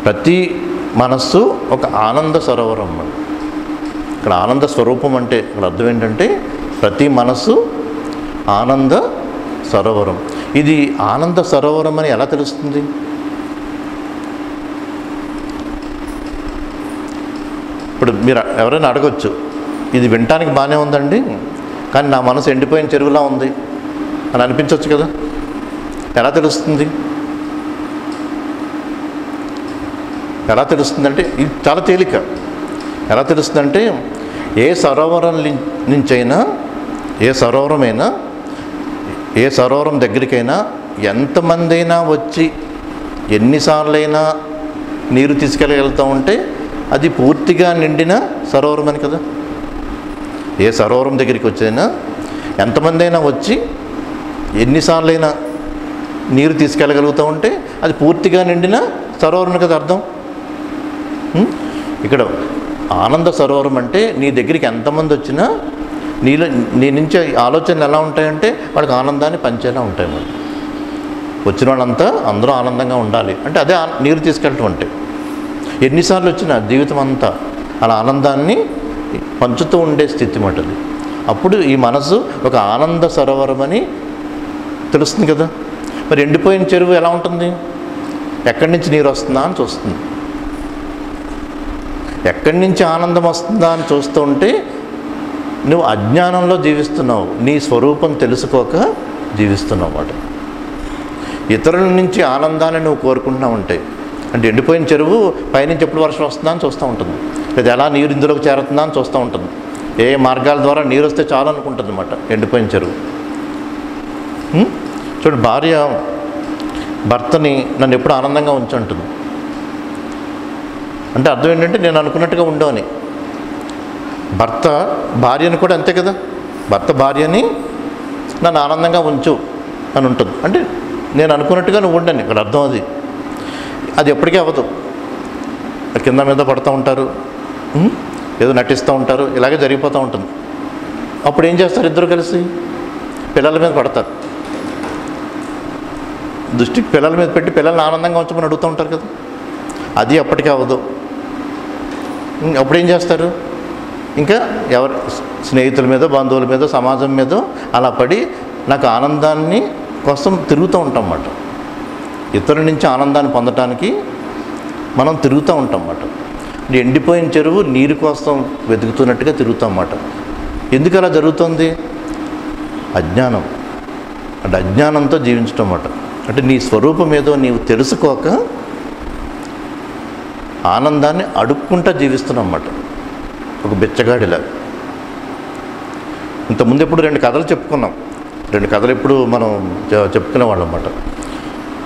ప్రతి మనస్సు ఒక ఆనంద సరోవరం అన్నమాట. ఇక్కడ ఆనంద స్వరూపం అంటే ఇక్కడ అర్థం ఏంటంటే ప్రతి మనస్సు ఆనంద సరోవరం. ఇది ఆనంద సరోవరం అని ఎలా తెలుస్తుంది? ఇప్పుడు మీరు ఎవరైనా అడగొచ్చు, ఇది వినటానికి బాగానే ఉందండి, కానీ నా మనసు ఎండిపోయిన చెరువులా ఉంది అని అనిపించవచ్చు కదా. ఎలా తెలుస్తుంది? ఎలా తెలుస్తుందంటే ఇది చాలా తేలిక. ఎలా తెలుస్తుందంటే ఏ సరోవరం నుంచైనా, ఏ సరోవరం దగ్గరికైనా ఎంతమంది అయినా వచ్చి ఎన్నిసార్లైనా నీరు తీసుకెళ్ళగలుగుతూ ఉంటే అది పూర్తిగా నిండిన సరోవరం అని కదా. ఏ సరోవరం దగ్గరికి వచ్చైనా ఎంతమంది అయినా వచ్చి ఎన్నిసార్లైనా నీరు తీసుకెళ్ళగలుగుతూ ఉంటే అది పూర్తిగా నిండిన సరోవరం కదా అర్థం. ఇక్కడ ఆనంద సరోవరం అంటే నీ దగ్గరికి ఎంతమంది వచ్చినా నీ నుంచి ఆలోచనలు ఎలా ఉంటాయంటే వాళ్ళకి ఆనందాన్ని పంచేలా ఉంటాయి. మరి వచ్చిన వాళ్ళంతా అందరూ ఆనందంగా ఉండాలి అంటే అదే నీరు తీసుకెళ్ళటం అంటే. ఎన్నిసార్లు వచ్చినా జీవితం అంతా అలా ఆనందాన్ని పంచుతూ ఉండే స్థితి మటది. అప్పుడు ఈ మనసు ఒక ఆనంద సరోవరమని తెలుస్తుంది కదా. మరి ఎండిపోయిన చెరువు ఎలా ఉంటుంది? ఎక్కడి నుంచి నీరు వస్తుందా అని చూస్తుంది. ఎక్కడి నుంచి ఆనందం వస్తుందా అని చూస్తూ ఉంటే నువ్వు అజ్ఞానంలో జీవిస్తున్నావు, నీ స్వరూపం తెలుసుకోక జీవిస్తున్నావు అన్నమాట. ఇతరుల నుంచి ఆనందాన్ని నువ్వు కోరుకుంటున్నావు అంటే ఎండిపోయిన చెరువు పైనుంచి ఎప్పుడు వర్షం వస్తుందా అని చూస్తూ ఉంటుంది, లేదా ఎలా నీరు ఇందులోకి చేరుతుందా అని చూస్తూ ఉంటుంది. ఏ మార్గాల ద్వారా నీరు వస్తే చాలు అనుకుంటుంది అన్నమాట ఎండిపోయిన చెరువు. చూడండి, భార్య భర్తని నన్ను ఎప్పుడు ఆనందంగా ఉంచుంటుంది అంటే అర్థం ఏంటంటే నేను అనుకున్నట్టుగా ఉండు అని. భర్త భార్యని కూడా అంతే కదా, భర్త భార్యని నన్ను ఆనందంగా ఉంచు అని ఉంటుంది అంటే నేను అనుకున్నట్టుగా నువ్వు ఉండని ఇక్కడ అర్థం. అది ఎప్పటికీ అవ్వదు. కింద మీద పడుతూ ఉంటారు, ఏదో నటిస్తూ ఉంటారు, ఇలాగే జరిగిపోతూ ఉంటుంది. అప్పుడు ఏం చేస్తారు? ఇద్దరు కలిసి పిల్లల మీద పడతారు. దృష్టికి పిల్లల మీద పెట్టి పిల్లల్ని ఆనందంగా ఉంచమని అడుగుతూ ఉంటారు కదా, అది అప్పటికీ అవ్వదు. అప్పుడు ఏం చేస్తారు? ఇంకా ఎవరి స్నేహితుల మీద, బంధువుల మీద, సమాజం మీద అలా పడి నాకు ఆనందాన్ని కోసం తిరుగుతూ ఉంటాం అన్నమాట. ఇతరుల నుంచి ఆనందాన్ని పొందటానికి మనం తిరుగుతూ ఉంటాం అన్నమాట. ఎండిపోయిన చెరువు నీరు కోసం వెతుకుతున్నట్టుగా తిరుగుతాం అన్నమాట. ఎందుకు అలా జరుగుతుంది? అజ్ఞానం. అంటే అజ్ఞానంతో జీవించటం అన్నమాట. అంటే నీ స్వరూపం ఏదో నీవు తెలుసుకోక ఆనందాన్ని అడుక్కుంటా జీవిస్తున్నాం అన్నమాట, ఒక బిచ్చగాడిలా. ఇంతకుముందు ఎప్పుడు 2 కథలు చెప్పుకున్నాం. 2 కథలు ఎప్పుడు మనం చెప్పుకునేవాళ్ళం అన్నమాట.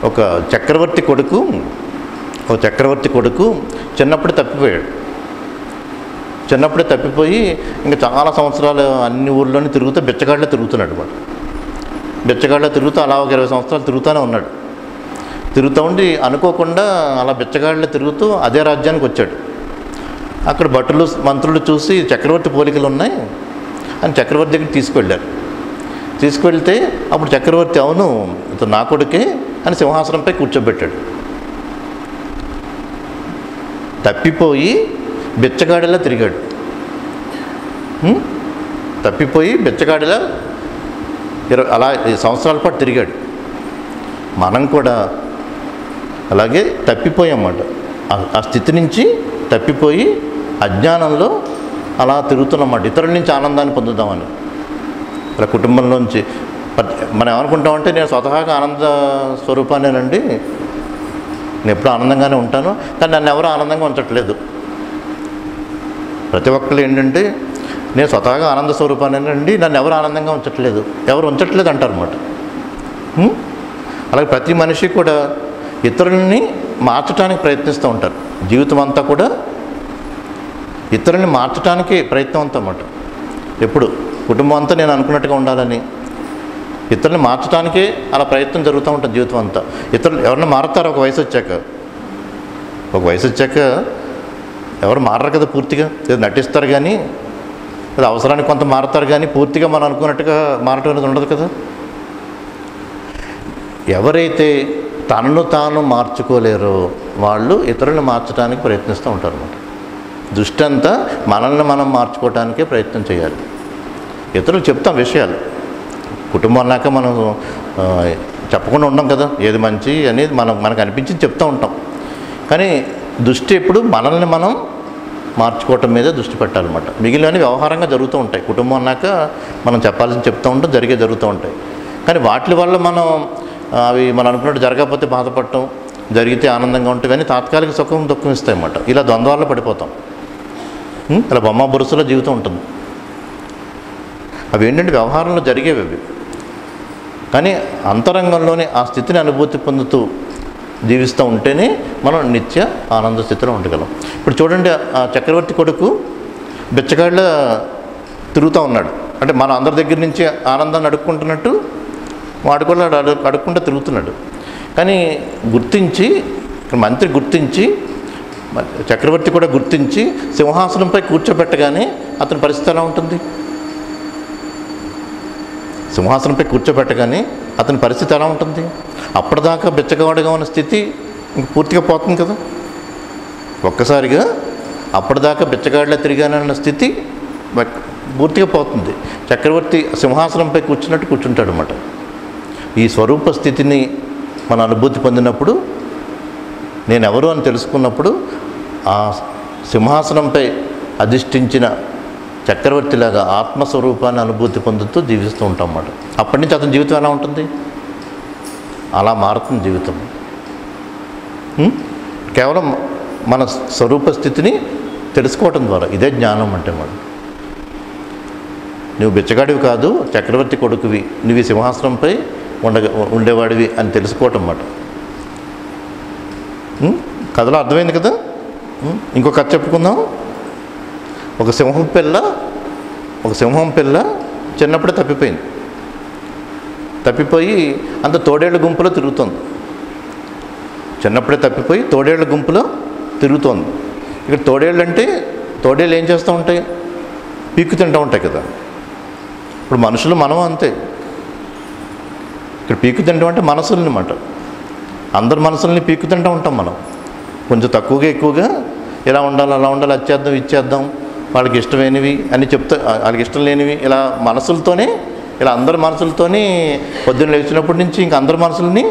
ఒక చక్రవర్తి కొడుకు చిన్నప్పుడే తప్పిపోయాడు. చిన్నప్పుడే తప్పిపోయి ఇంకా చాలా సంవత్సరాలు అన్ని ఊర్లోనే తిరుగుతూ బిచ్చగాడిలో తిరుగుతున్నాడు అన్నమాట. బిచ్చగాడిలో తిరుగుతూ అలా ఒక 20 సంవత్సరాలు తిరుగుతూనే ఉన్నాడు. తిరుగుతూ ఉండి అనుకోకుండా అలా బిచ్చగాడిలో తిరుగుతూ అదే రాజ్యానికి వచ్చాడు. అక్కడ భటులు మంత్రులు చూసి చక్రవర్తి పోలికలు ఉన్నాయి అని చక్రవర్తి దగ్గరికి తీసుకువెళ్తే అప్పుడు చక్రవర్తి అవును ఇతను నా కొడుకే అని సింహాసనంపై కూర్చోబెట్టాడు. తప్పిపోయి బిచ్చగాడిలా తిరిగాడు. తప్పిపోయి బిచ్చగాడిలా అలా 20 సంవత్సరాల పాటు తిరిగాడు. మనం కూడా అలాగే తప్పిపోయామన్నమాట. ఆ స్థితి నుంచి తప్పిపోయి అజ్ఞానంలో అలా తిరుగుతున్నమాట, ఇతరుల నుంచి ఆనందాన్ని పొందుదామని. ఇలా కుటుంబంలోంచి మనం ఏమనుకుంటామంటే నేను స్వతహాగా ఆనంద స్వరూపానేనండి, నేను ఎప్పుడు ఆనందంగానే ఉంటాను, కానీ నన్ను ఎవరు ఆనందంగా ఉంచట్లేదు. ప్రతి ఒక్కరు ఏంటంటే నేను స్వతహాగా ఆనంద స్వరూపానేనండి, నన్ను ఎవరు ఆనందంగా ఉంచట్లేదు అంటారు అన్నమాట. అలాగే ప్రతి మనిషి కూడా ఇతరులని మార్చడానికి ప్రయత్నిస్తూ ఉంటారు. జీవితం అంతా కూడా ఇతరులని మార్చడానికి ప్రయత్నం అంతా అన్నమాట. ఎప్పుడు కుటుంబం అంతా నేను అనుకున్నట్టుగా ఉండాలని, ఇతరులని మార్చడానికే అలా ప్రయత్నం జరుగుతూ ఉంటుంది జీవితం అంతా. ఇతరులు ఎవరన్నా మారుతారు ఒక వయసు వచ్చాక ఎవరు మారరు కదా పూర్తిగా, ఏదో నటిస్తారు కానీ, అది అవసరానికి కొంత మారుతారు కానీ పూర్తిగా మనం అనుకున్నట్టుగా మారటం అనేది ఉండదు కదా. ఎవరైతే తనను తాను మార్చుకోలేరో వాళ్ళు ఇతరులను మార్చడానికి ప్రయత్నిస్తూ ఉంటారు అన్నమాట. దృష్టి అంతా మనల్ని మనం మార్చుకోవడానికే ప్రయత్నం చేయాలి. ఇతరులు చెప్తాం విషయాలు, కుటుంబం అన్నాక మనం చెప్పకుండా ఉండం కదా, ఏది మంచి అనేది మనకు అనిపించింది చెప్తూ ఉంటాం. కానీ దృష్టి ఎప్పుడు మనల్ని మనం మార్చుకోవటం మీద దృష్టి పెట్టాలన్నమాట. మిగిలినవి వ్యవహారంగా జరుగుతూ ఉంటాయి. కుటుంబం అన్నాక మనం చెప్పాల్సింది చెప్తూ ఉంటాం, జరుగుతూ ఉంటాయి. కానీ వాటి వల్ల అవి మనం అనుకున్నట్టు జరగకపోతే బాధపడటం, జరిగితే ఆనందంగా ఉంటాయి, తాత్కాలిక సుఖం దుఃఖం ఇస్తాయి అన్నమాట. ఇలా ద్వంద్వాల్లో పడిపోతాం. ఇలా బొమ్మ బురుసులో జీవితం ఉంటుంది. అవి ఏంటంటే వ్యవహారంలో జరిగేవి అవి, కానీ అంతరంగంలోనే ఆ స్థితిని అనుభూతి పొందుతూ జీవిస్తూ ఉంటేనే మనం నిత్య ఆనంద స్థితిలో ఉండగలం. ఇప్పుడు చూడండి, ఆ చక్రవర్తి కొడుకు బిచ్చగాళ్ళ తిరుగుతూ ఉన్నాడు. అంటే మనం అందరి దగ్గర నుంచి ఆనందాన్ని అడుక్కుంటున్నట్టు వాడు కూడా అడుక్కుంటూ తిరుగుతున్నాడు. కానీ మంత్రి గుర్తించి, చక్రవర్తి కూడా గుర్తించి సింహాసనంపై కూర్చోబెట్టగానే అతని పరిస్థితి ఎలా ఉంటుంది? సింహాసనంపై కూర్చోబెట్టగానే అతని పరిస్థితి ఎలా ఉంటుంది? అప్పటిదాకా బిచ్చగాడిగా ఉన్న స్థితి ఇంక పూర్తిగా పోతుంది కదా. ఒక్కసారిగా అప్పటిదాకా బిచ్చగాడిలా తిరిగానన్న స్థితి పూర్తిగా పోతుంది. చక్రవర్తి సింహాసనంపై కూర్చున్నట్టు కూర్చుంటాడు అన్నమాట. ఈ స్వరూప స్థితిని మన అనుభూతి పొందినప్పుడు, నేను ఎవరు అని తెలుసుకున్నప్పుడు, ఆ సింహాసనంపై అధిష్ఠించిన చక్రవర్తిలాగా ఆత్మస్వరూపాన్ని అనుభూతి పొందుతూ జీవిస్తూ ఉంటాం అన్నమాట. అప్పటి నుంచి అతని జీవితం ఎలా ఉంటుంది? అలా మారుతుంది జీవితం. కేవలం మన స్వరూప స్థితిని తెలుసుకోవటం ద్వారా. ఇదే జ్ఞానం అంటే మనం. నువ్వు బిచ్చగాడివి కాదు, చక్రవర్తి కొడుకువి, నువ్వు ఈ సింహాసనంపై ఉండేవాడివి అని తెలుసుకోవటం అన్నమాట. కథలో అర్థమైంది కదా. ఇంకో కథ చెప్పుకుందాం. ఒక సింహం పిల్ల చిన్నప్పుడే తప్పిపోయింది. తప్పిపోయి అంత తోడేళ్ల గుంపులో తిరుగుతుంది. చిన్నప్పుడే తప్పిపోయి తోడేళ్ల గుంపులో తిరుగుతోంది. ఇక్కడ తోడేళ్ళు ఏం చేస్తూ ఉంటాయి? పీక్కు తింటూ ఉంటాయి కదా. ఇప్పుడు మనుషులు మనం అంతే. ఇక్కడ పీక్కు తింటాం అంటే మనసుల్ని మాట. అందరి మనసుల్ని పీక్కు తింటూ ఉంటాం మనం. కొంచెం తక్కువగా ఎక్కువగా ఇలా ఉండాలి, అలా ఉండాలి, అది ఇచ్చేద్దాం, వాళ్ళకి ఇష్టమైనవి అని చెప్తా, వాళ్ళకి ఇష్టం లేనివి, ఇలా మనసులతోనే, ఇలా అందరి మనసులతోని పొద్దున్న లేచినప్పటి నుంచి ఇంక అందరి మనసుల్ని,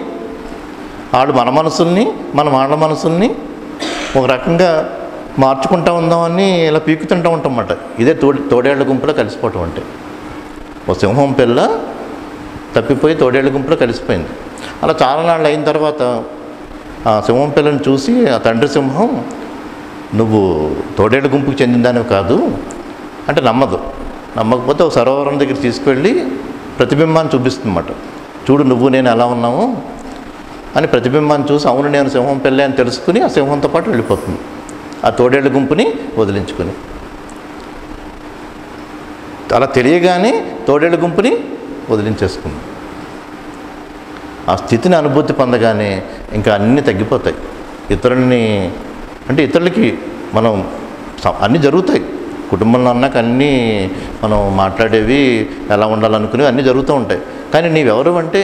ఆడు మన మనసుల్ని, మన వాళ్ళ మనసుల్ని ఒక రకంగా మార్చుకుంటూ ఉందామని ఇలా పీకుతుంటూ ఉంటాం అన్నమాట. ఇదే తోడేళ్ల గుంపులో కలిసిపోవటం అంటే. ఒక సింహం పిల్ల తప్పిపోయి తోడేళ్ల గుంపులో కలిసిపోయింది. అలా చాలా నాళ్ళు అయిన తర్వాత ఆ సింహం పిల్లని చూసి ఆ తండ్రి సింహం, నువ్వు తోడేళ్ల గుంపుకి చెందిందానివి కాదు అంటే నమ్మకపోతే ఒక సరోవరం దగ్గర తీసుకువెళ్ళి ప్రతిబింబాన్ని చూపిస్తుందన్నమాట. చూడు నువ్వు నేను ఎలా ఉన్నాము అని ప్రతిబింబాన్ని చూసి, అవును నేను సింహం పిల్లే అని తెలుసుకుని ఆ సింహంతో పాటు వెళ్ళిపోతుంది, ఆ తోడేళ్ల గుంపుని వదిలించుకుని. అలా తెలియగానే తోడేళ్ల గుంపుని వదిలించేసుకుంది. ఆ స్థితిని అనుభూతి పొందగానే ఇంకా అన్నీ తగ్గిపోతాయి. ఇతరులకి మనం అన్నీ జరుగుతాయి. కుటుంబంలో అన్నాక అన్నీ మనం మాట్లాడేవి, ఎలా ఉండాలనుకునేవి అన్నీ జరుగుతూ ఉంటాయి. కానీ నీవెవరు అంటే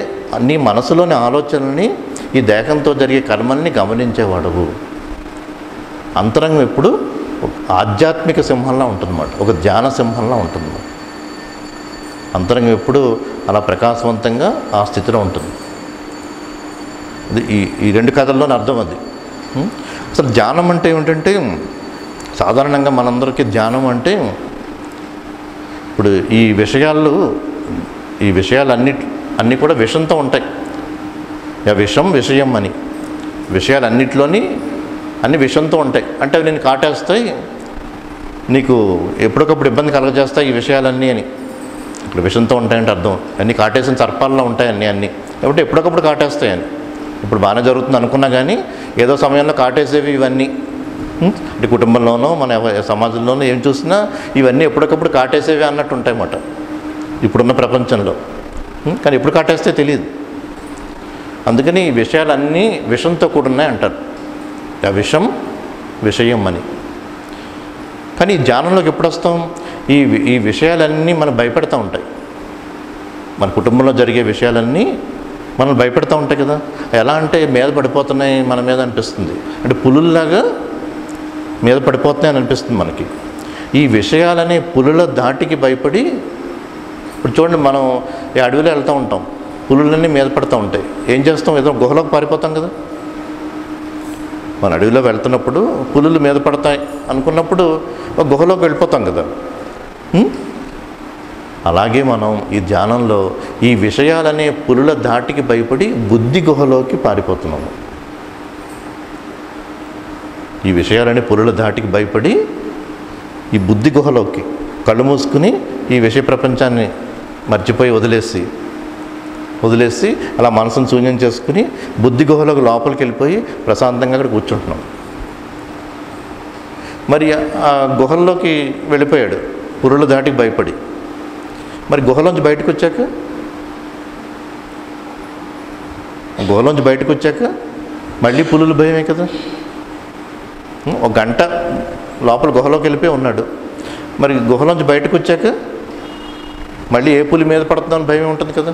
నీ మనసులోని ఆలోచనల్ని, ఈ దేహంతో జరిగే కర్మల్ని గమనించేవాడవు. అంతరంగం ఎప్పుడు ఆధ్యాత్మిక సింహంలా ఉంటుందన్నమాట, ఒక ధ్యాన సింహంలా ఉంటుందన్నమాట. అంతరంగం ఎప్పుడు అలా ప్రకాశవంతంగా ఆ స్థితిలో ఉంటుంది. ఈ రెండు కథల్లోని అర్థం అది. అసలు ధ్యానం అంటే ఏమిటంటే, సాధారణంగా మనందరికీ ధ్యానం అంటే, ఇప్పుడు ఈ విషయాలన్నీ కూడా విషంతో ఉంటాయి. విషయం అని విషయాలన్నిటిలోని అన్ని విషంతో ఉంటాయి. అంటే అవి నేను కాటేస్తాయి, నీకు ఎప్పటికప్పుడు ఇబ్బంది కలగజేస్తాయి ఈ విషయాలన్నీ అని. ఇక్కడ విషంతో ఉంటాయంటే అర్థం అన్నీ కాటేసిన సర్పాల్లో ఉంటాయి అన్నీ కాబట్టి ఎప్పటికప్పుడు కాటేస్తాయని. ఇప్పుడు బాగానే జరుగుతుంది అనుకున్నా కానీ ఏదో సమయంలో కాటేసేవి ఇవన్నీ. అంటే కుటుంబంలోనో మన సమాజంలోనో ఏం చూసినా ఇవన్నీ ఎప్పటికప్పుడు కాటేసేవి అన్నట్టు ఉంటాయన్నమాట ఇప్పుడున్న ప్రపంచంలో. కానీ ఎప్పుడు కాటేస్తే తెలియదు. అందుకని ఈ విషయాలన్నీ విషంతో కూడున్నాయి అంటారు. ఆ విషయం అని. కానీ ఈ ధ్యానంలోకి ఎప్పుడు వస్తాం? ఈ విషయాలన్నీ మనం భయపెడతా ఉంటాయి. మన కుటుంబంలో జరిగే విషయాలన్నీ మనం భయపెడతా ఉంటాయి కదా. ఎలా అంటే మీద పడిపోతున్నాయి మన మీద అనిపిస్తుంది. అంటే పులుల్లాగా మీద పడిపోతున్నాయి అని అనిపిస్తుంది మనకి. ఈ విషయాలనే పులుల ధాటికి భయపడి, ఇప్పుడు చూడండి మనం ఈ అడవిలో వెళ్తూ ఉంటాం, పులులన్నీ మీద పడుతూ ఉంటాయి. ఏం చేస్తాం? ఏదో గుహలోకి పారిపోతాం కదా. మన అడవిలో వెళ్తున్నప్పుడు పులులు మీద పడతాయి అనుకున్నప్పుడు ఒక గుహలోకి వెళ్ళిపోతాం కదా. అలాగే మనం ఈ ధ్యానంలో ఈ విషయాలనే పులుల ధాటికి భయపడి బుద్ధి గుహలోకి పారిపోతున్నాము. ఈ విషయాలనే పులుల ధాటికి భయపడి ఈ బుద్ధి గుహలోకి కళ్ళు మూసుకుని ఈ విషయ ప్రపంచాన్ని మర్చిపోయి వదిలేసి అలా మనసును శూన్యం చేసుకుని బుద్ధి గుహలోకి లోపలికి వెళ్ళిపోయి ప్రశాంతంగా అక్కడ కూర్చుంటున్నాం. మరి ఆ గుహల్లోకి వెళ్ళిపోయాడు పులుల ధాటికి భయపడి. మరి గుహలోంచి బయటకు వచ్చాక మళ్ళీ పులుల భయమే కదా. ఒక గంట లోపల గుహలోకి వెళ్ళిపోయి ఉన్నాడు. మరి గుహలోంచి బయటకు వచ్చాక మళ్ళీ ఏ పులి మీద పడుతుందని భయం ఉంటుంది కదా.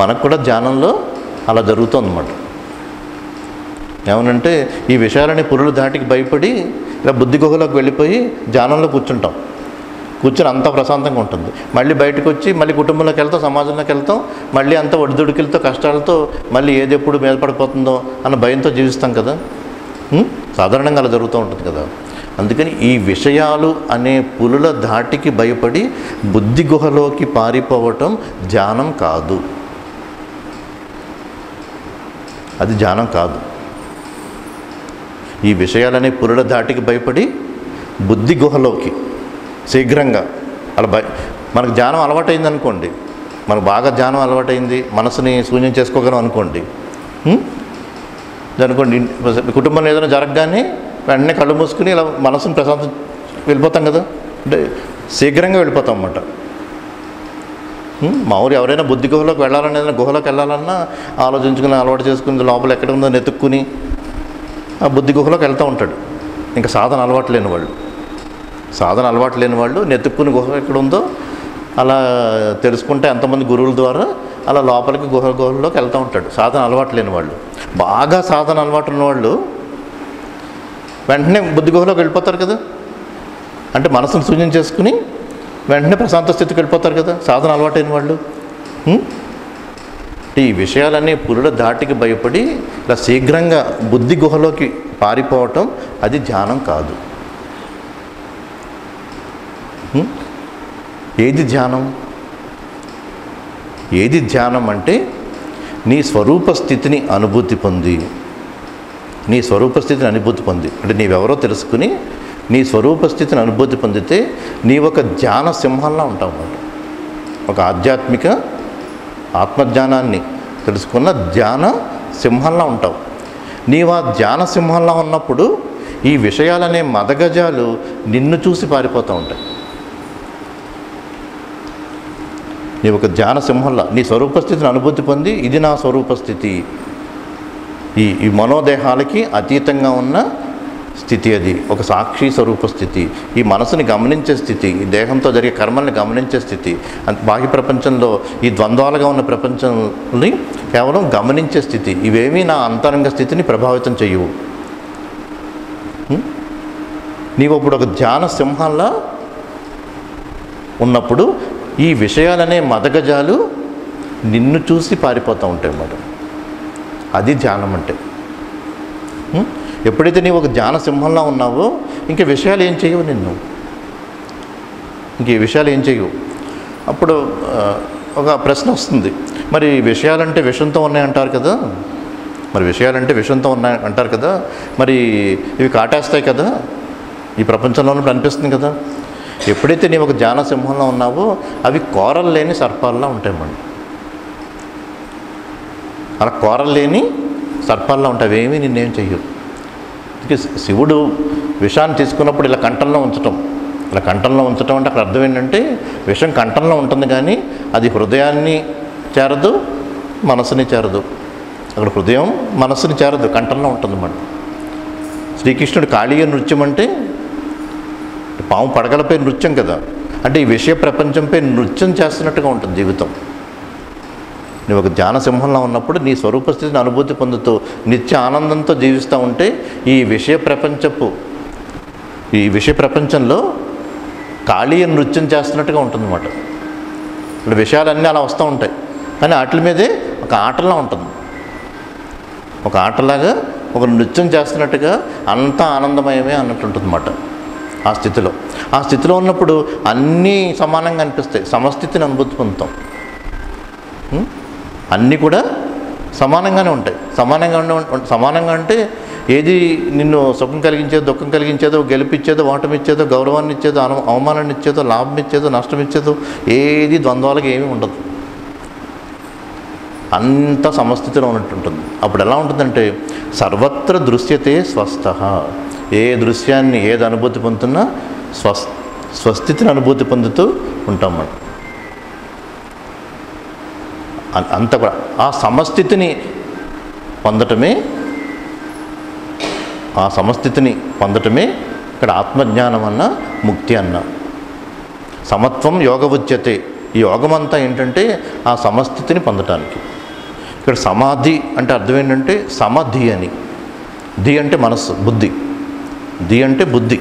మనకు కూడా ధ్యానంలో అలా జరుగుతుంది అన్నమాట. ఏమనంటే ఈ విషయాలని పులుల ధాటికి భయపడి ఇలా బుద్ధి గుహలోకి వెళ్ళిపోయి ధ్యానంలో కూర్చుంటాం. కూర్చొని అంత ప్రశాంతంగా ఉంటుంది. మళ్ళీ బయటకు వచ్చి మళ్ళీ కుటుంబంలోకి వెళ్తాం, సమాజంలోకి వెళ్తాం, మళ్ళీ అంత ఒడిదుడుకులతో కష్టాలతో మళ్ళీ ఏది ఎప్పుడు మీద పడిపోతుందో అన్న భయంతో జీవిస్తాం కదా. సాధారణంగా అలా జరుగుతూ ఉంటుంది కదా. అందుకని ఈ విషయాలు అనే పులుల ధాటికి భయపడి బుద్ధి గుహలోకి పారిపోవటం ధ్యానం కాదు. అది ధ్యానం కాదు. ఈ విషయాలనే పులుల ధాటికి భయపడి బుద్ధి గుహలోకి శీఘ్రంగా అలా మనకు ధ్యానం అలవాటైంది అనుకోండి, మనకు బాగా ధ్యానం అలవాటైంది, మనసుని శూన్యం చేసుకోగలం అనుకోండి. అనుకోండి కుటుంబంలో ఏదైనా జరగగానే వెంటనే కళ్ళు మూసుకుని ఇలా మనసుని ప్రశాంతం వెళ్ళిపోతాం కదా, అంటే శీఘ్రంగా వెళ్ళిపోతాం అన్నమాట. మామూలు ఎవరైనా బుద్ధి గుహలోకి వెళ్ళాలన్నా, ఏదైనా గుహలోకి వెళ్ళాలన్నా ఆలోచించుకుని అలవాటు చేసుకుని లోపల ఎక్కడ ఉందో నెతుక్కుని ఆ బుద్ధి గుహలోకి వెళ్తూ ఉంటాడు. ఇంకా సాధన అలవాటు లేని వాళ్ళు నెతుక్కుని గుహ ఎక్కడ ఉందో అలా తెలుసుకుంటే ఎంతమంది గురువుల ద్వారా అలా లోపలికి గుహలోకి వెళ్తూ ఉంటాడు. సాధన అలవాటు లేని వాళ్ళు. బాగా సాధన అలవాటు ఉన్నవాళ్ళు వెంటనే బుద్ధి గుహలోకి వెళ్ళిపోతారు కదా, అంటే మనసును శూన్యం చేసుకుని వెంటనే ప్రశాంత స్థితికి వెళ్ళిపోతారు కదా సాధన అలవాటైన వాళ్ళు. ఈ విషయాలన్నీ పులుల ధాటికి భయపడి ఇలా శీఘ్రంగా బుద్ధి గుహలోకి పారిపోవటం అది ధ్యానం కాదు. ఏది ధ్యానం? ఏది ధ్యానం అంటే నీ స్వరూప స్థితిని అనుభూతి పొంది, అంటే నీవెవరో తెలుసుకుని నీ స్వరూప స్థితిని అనుభూతి పొందితే నీ ఒక ధ్యాన సింహంలా ఉంటావు అన్నమాట. ఒక ఆధ్యాత్మిక ఆత్మజ్ఞానాన్ని తెలుసుకున్న ధ్యాన సింహంలా ఉంటావు. నీవు ఆ ధ్యాన సింహంలా ఉన్నప్పుడు ఈ విషయాలనే మదగజాలు నిన్ను చూసి పారిపోతూ ఉంటాయి. నీ ఒక ధ్యాన సింహంలా నీ స్వరూపస్థితిని అనుభూతి పొంది ఇది నా స్వరూపస్థితి, ఈ మనోదేహాలకి అతీతంగా ఉన్న స్థితి, అది ఒక సాక్షి స్వరూప స్థితి, ఈ మనసుని గమనించే స్థితి, ఈ దేహంతో జరిగే కర్మల్ని గమనించే స్థితి, బాహ్య ప్రపంచంలో ఈ ద్వంద్వాలుగా ఉన్న ప్రపంచాన్ని కేవలం గమనించే స్థితి, ఇవేమీ నా అంతరంగ స్థితిని ప్రభావితం చేయవు. నీవు ఇప్పుడు ఒక ధ్యాన సింహంలా ఉన్నప్పుడు ఈ విషయాలనే మదగజాలు నిన్ను చూసి పారిపోతూ ఉంటాయి అన్నమాట. అది ధ్యానం అంటే. ఎప్పుడైతే నీవు ఒక ధ్యాన సింహంలా ఉన్నావో ఇంక విషయాలు ఏం చేయవు నిన్ను, ఇంక ఈ విషయాలు ఏం చేయవు. అప్పుడు ఒక ప్రశ్న వస్తుంది, మరి విషయాలంటే విషంతో ఉన్నాయంటారు కదా, మరి ఇవి కాటేస్తాయి కదా, ఈ ప్రపంచంలో అనిపిస్తుంది కదా. ఎప్పుడైతే నీవు ఒక ధ్యాన సింహంలో ఉన్నావో అవి కోరలు లేని సర్పాల్లా ఉంటాయి మనం. అలా కోరలు లేని సర్పాల్లా ఉంటాయి, అవేమీ నిన్నేం చెయ్యవు. శివుడు విషాన్ని తీసుకున్నప్పుడు ఇలా కంఠంలో ఉంచటం అంటే అక్కడ అర్థం ఏంటంటే విషం కంఠంలో ఉంటుంది కానీ అది హృదయాన్ని చేరదు, మనసుని చేరదు. అక్కడ హృదయం మనసుని చేరదు, కంఠంలో ఉంటుంది అన్నమాట. శ్రీకృష్ణుడు కాళీయ నృత్యం అంటే పాము పడగలపై నృత్యం కదా, అంటే ఈ విషయ ప్రపంచంపై నృత్యం చేస్తున్నట్టుగా ఉంటుంది జీవితం. నువ్వు ఒక ధ్యాన సింహంలో ఉన్నప్పుడు నీ స్వరూపస్థితిని అనుభూతి పొందుతూ నిత్య ఆనందంతో జీవిస్తూ ఉంటే ఈ విషయ ప్రపంచంలో కాళీయ నృత్యం చేస్తున్నట్టుగా ఉంటుందన్నమాట. ఇప్పుడు విషయాలన్నీ అలా వస్తూ ఉంటాయి కానీ వాటి మీదే ఒక ఆటలా ఉంటుంది, ఒక ఆటలాగా ఒక నృత్యం చేస్తున్నట్టుగా అంతా ఆనందమయమే అన్నట్టు ఉంటుందన్నమాట. ఆ స్థితిలో ఉన్నప్పుడు అన్నీ సమానంగా అనిపిస్తాయి, సమస్థితిని అనుభూతి పొందుతాం. అన్నీ కూడా సమానంగానే ఉంటాయి. సమానంగా అంటే ఏది నిన్ను సుఖం కలిగించేదో, దుఃఖం కలిగించేదో, గెలిపిచ్చేదో, ఓటమిచ్చేదో, గౌరవాన్ని ఇచ్చేదో, అవమానాన్ని ఇచ్చేదో, లాభం ఇచ్చేదో, నష్టం ఇచ్చేదో ఏది ద్వంద్వాలకు ఏమీ ఉండదు. అంత సమస్థితిలో ఉన్నట్టుంటుంది. అప్పుడు ఎలా ఉంటుందంటే సర్వత్ర దృశ్యతే స్వస్థః. ఏ దృశ్యాన్ని ఏది అనుభూతి పొందుతున్నా స్వస్థితిని అనుభూతి పొందుతూ ఉంటాం మనం. అంత కూడా ఆ సమస్థితిని పొందటమే ఇక్కడ ఆత్మజ్ఞానం అన్న ముక్తి అన్న. సమత్వం యోగ ఉచ్యతే. ఈ యోగం అంతా ఏంటంటే ఆ సమస్థితిని పొందటానికి. ఇక్కడ సమాధి అంటే అర్థం ఏంటంటే సమధి అని. ధి అంటే మనస్సు, బుద్ధి. ధి అంటే బుద్ధి.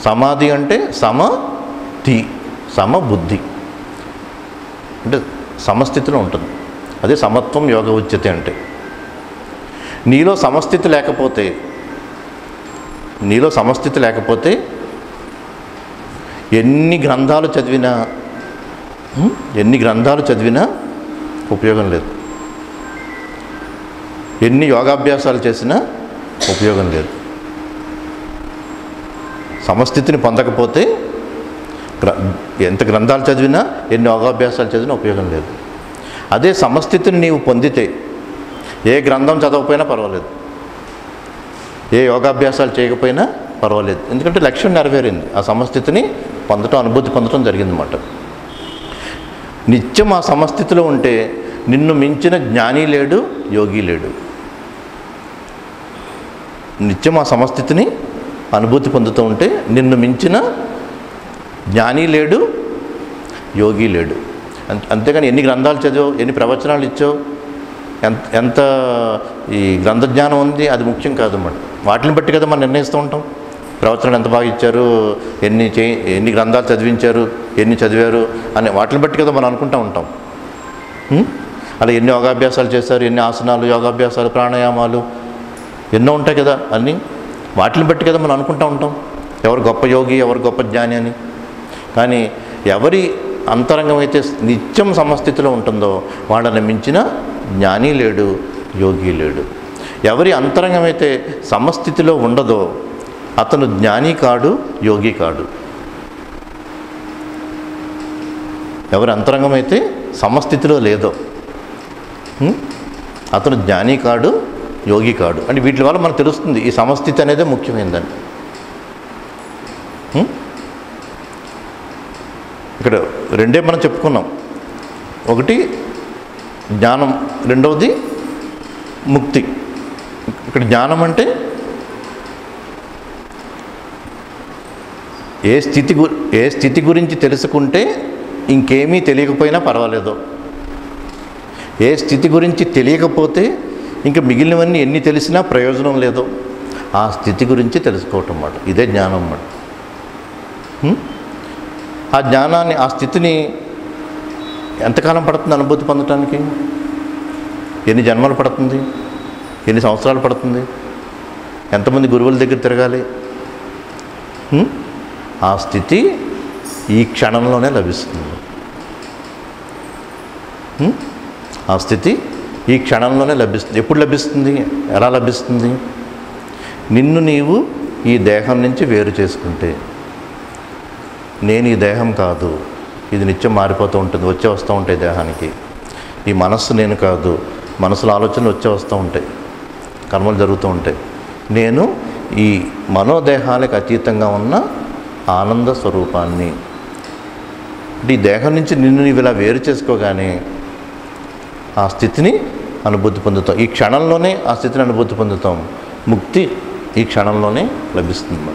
సమాధి అంటే సమధి, సమబుద్ధి అంటే సమస్థితిలో ఉంటుంది. అదే సమత్వం యోగ ఉచ్యతే అంటే. నీలో సమస్థితి లేకపోతే ఎన్ని గ్రంథాలు చదివినా ఉపయోగం లేదు. ఎన్ని యోగాభ్యాసాలు చేసినా ఉపయోగం లేదు. సమస్థితిని పొందకపోతే ఎంత గ్రంథాలు చదివినా, ఎన్ని యోగాభ్యాసాలు చదివినా ఉపయోగం లేదు. అదే సమస్థితిని నీవు పొందితే ఏ గ్రంథం చదవకపోయినా పర్వాలేదు, ఏ యోగాభ్యాసాలు చేయకపోయినా పర్వాలేదు. ఎందుకంటే లక్ష్యం నెరవేరింది. ఆ సమస్థితిని పొందటం, అనుభూతి పొందటం జరిగిందన్నమాట. నిత్యం ఆ సమస్థితిలో ఉంటే నిన్ను మించిన జ్ఞాని లేడు, యోగి లేడు. నిత్యం ఆ సమస్థితిని అనుభూతి పొందుతూ ఉంటే నిన్ను మించిన జ్ఞాని లేడు, యోగి లేడు. అంతేగాని ఎన్ని గ్రంథాలు చదివావు, ఎన్ని ప్రవచనాలు ఇచ్చావు, ఎంత ఈ గ్రంథజ్ఞానం ఉంది, అది ముఖ్యం కాదన్నమాట. వాటిని బట్టి కదా మనం నిర్ణయిస్తూ ఉంటాం. ప్రవచనాలు ఎంత బాగా ఇచ్చారు, ఎన్ని గ్రంథాలు చదివించారు, ఎన్ని చదివారు అని వాటిని బట్టి కదా మనం అనుకుంటూ ఉంటాం. అలా ఎన్ని యోగాభ్యాసాలు చేశారు, ఎన్ని ఆసనాలు, యోగాభ్యాసాలు, ప్రాణాయామాలు ఎన్నో ఉంటాయి కదా, అన్నీ వాటిని బట్టి కదా మనం అనుకుంటూ ఉంటాం ఎవరు గొప్ప యోగి, ఎవరు గొప్ప జ్ఞాని అని. కానీ ఎవరి అంతరంగం అయితే నిత్యం సమస్థితిలో ఉంటుందో వాళ్ళని మించిన జ్ఞాని లేడు, యోగి లేడు. ఎవరి అంతరంగం అయితే సమస్థితిలో ఉండదో అతను జ్ఞాని కాడు, యోగి కాడు. ఎవరి అంతరంగం అయితే సమస్థితిలో లేదో అతను జ్ఞాని కాడు, యోగి కాడు. అంటే వీటి వల్ల మనకు తెలుస్తుంది ఈ సమస్థితి అనేదే ముఖ్యమైనదని. ఇక్కడ రెండే మనం చెప్పుకున్నాం. ఒకటి జ్ఞానం, రెండవది ముక్తి. ఇక్కడ జ్ఞానం అంటే ఏ స్థితి గురించి తెలుసుకుంటే ఇంకేమీ తెలియకపోయినా పర్వాలేదు, ఏ స్థితి గురించి తెలియకపోతే ఇంకా మిగిలినవన్నీ ఎన్ని తెలిసినా ప్రయోజనం లేదు, ఆ స్థితి గురించి తెలుసుకోవటం అన్నమాట. ఇదే జ్ఞానం అన్నమాట. ఆ జ్ఞానాన్ని, ఆ స్థితిని ఎంతకాలం పడుతుంది అనుభూతి పొందటానికి? ఎన్ని జన్మలు పడుతుంది, ఎన్ని సంవత్సరాలు పడుతుంది, ఎంతమంది గురువుల దగ్గర తిరగాలి? ఆ స్థితి ఈ క్షణంలోనే లభిస్తుంది. ఆ స్థితి ఈ క్షణంలోనే లభిస్తుంది. ఎప్పుడు లభిస్తుంది, ఎలా లభిస్తుంది? నిన్ను నీవు ఈ దేహం నుంచి వేరు చేసుకుంటే. నేను ఈ దేహం కాదు, ఇది నిత్యం మారిపోతూ ఉంటుంది, వచ్చే వస్తూ ఉంటాయి దేహానికి. ఈ మనస్సు నేను కాదు, మనసులో ఆలోచనలు వచ్చే వస్తూ ఉంటాయి, కర్మలు జరుగుతూ ఉంటాయి. నేను ఈ మనోదేహాలకు అతీతంగా ఉన్న ఆనంద స్వరూపాన్ని. ఈ దేహం నుంచి నిన్ను నీవు ఇలా వేరు చేసుకోగానే ఆ స్థితిని అనుభూతి పొందుతాం. ఈ క్షణంలోనే ఆ స్థితిని అనుభూతి పొందుతాం. ముక్తి ఈ క్షణంలోనే లభిస్తుంది.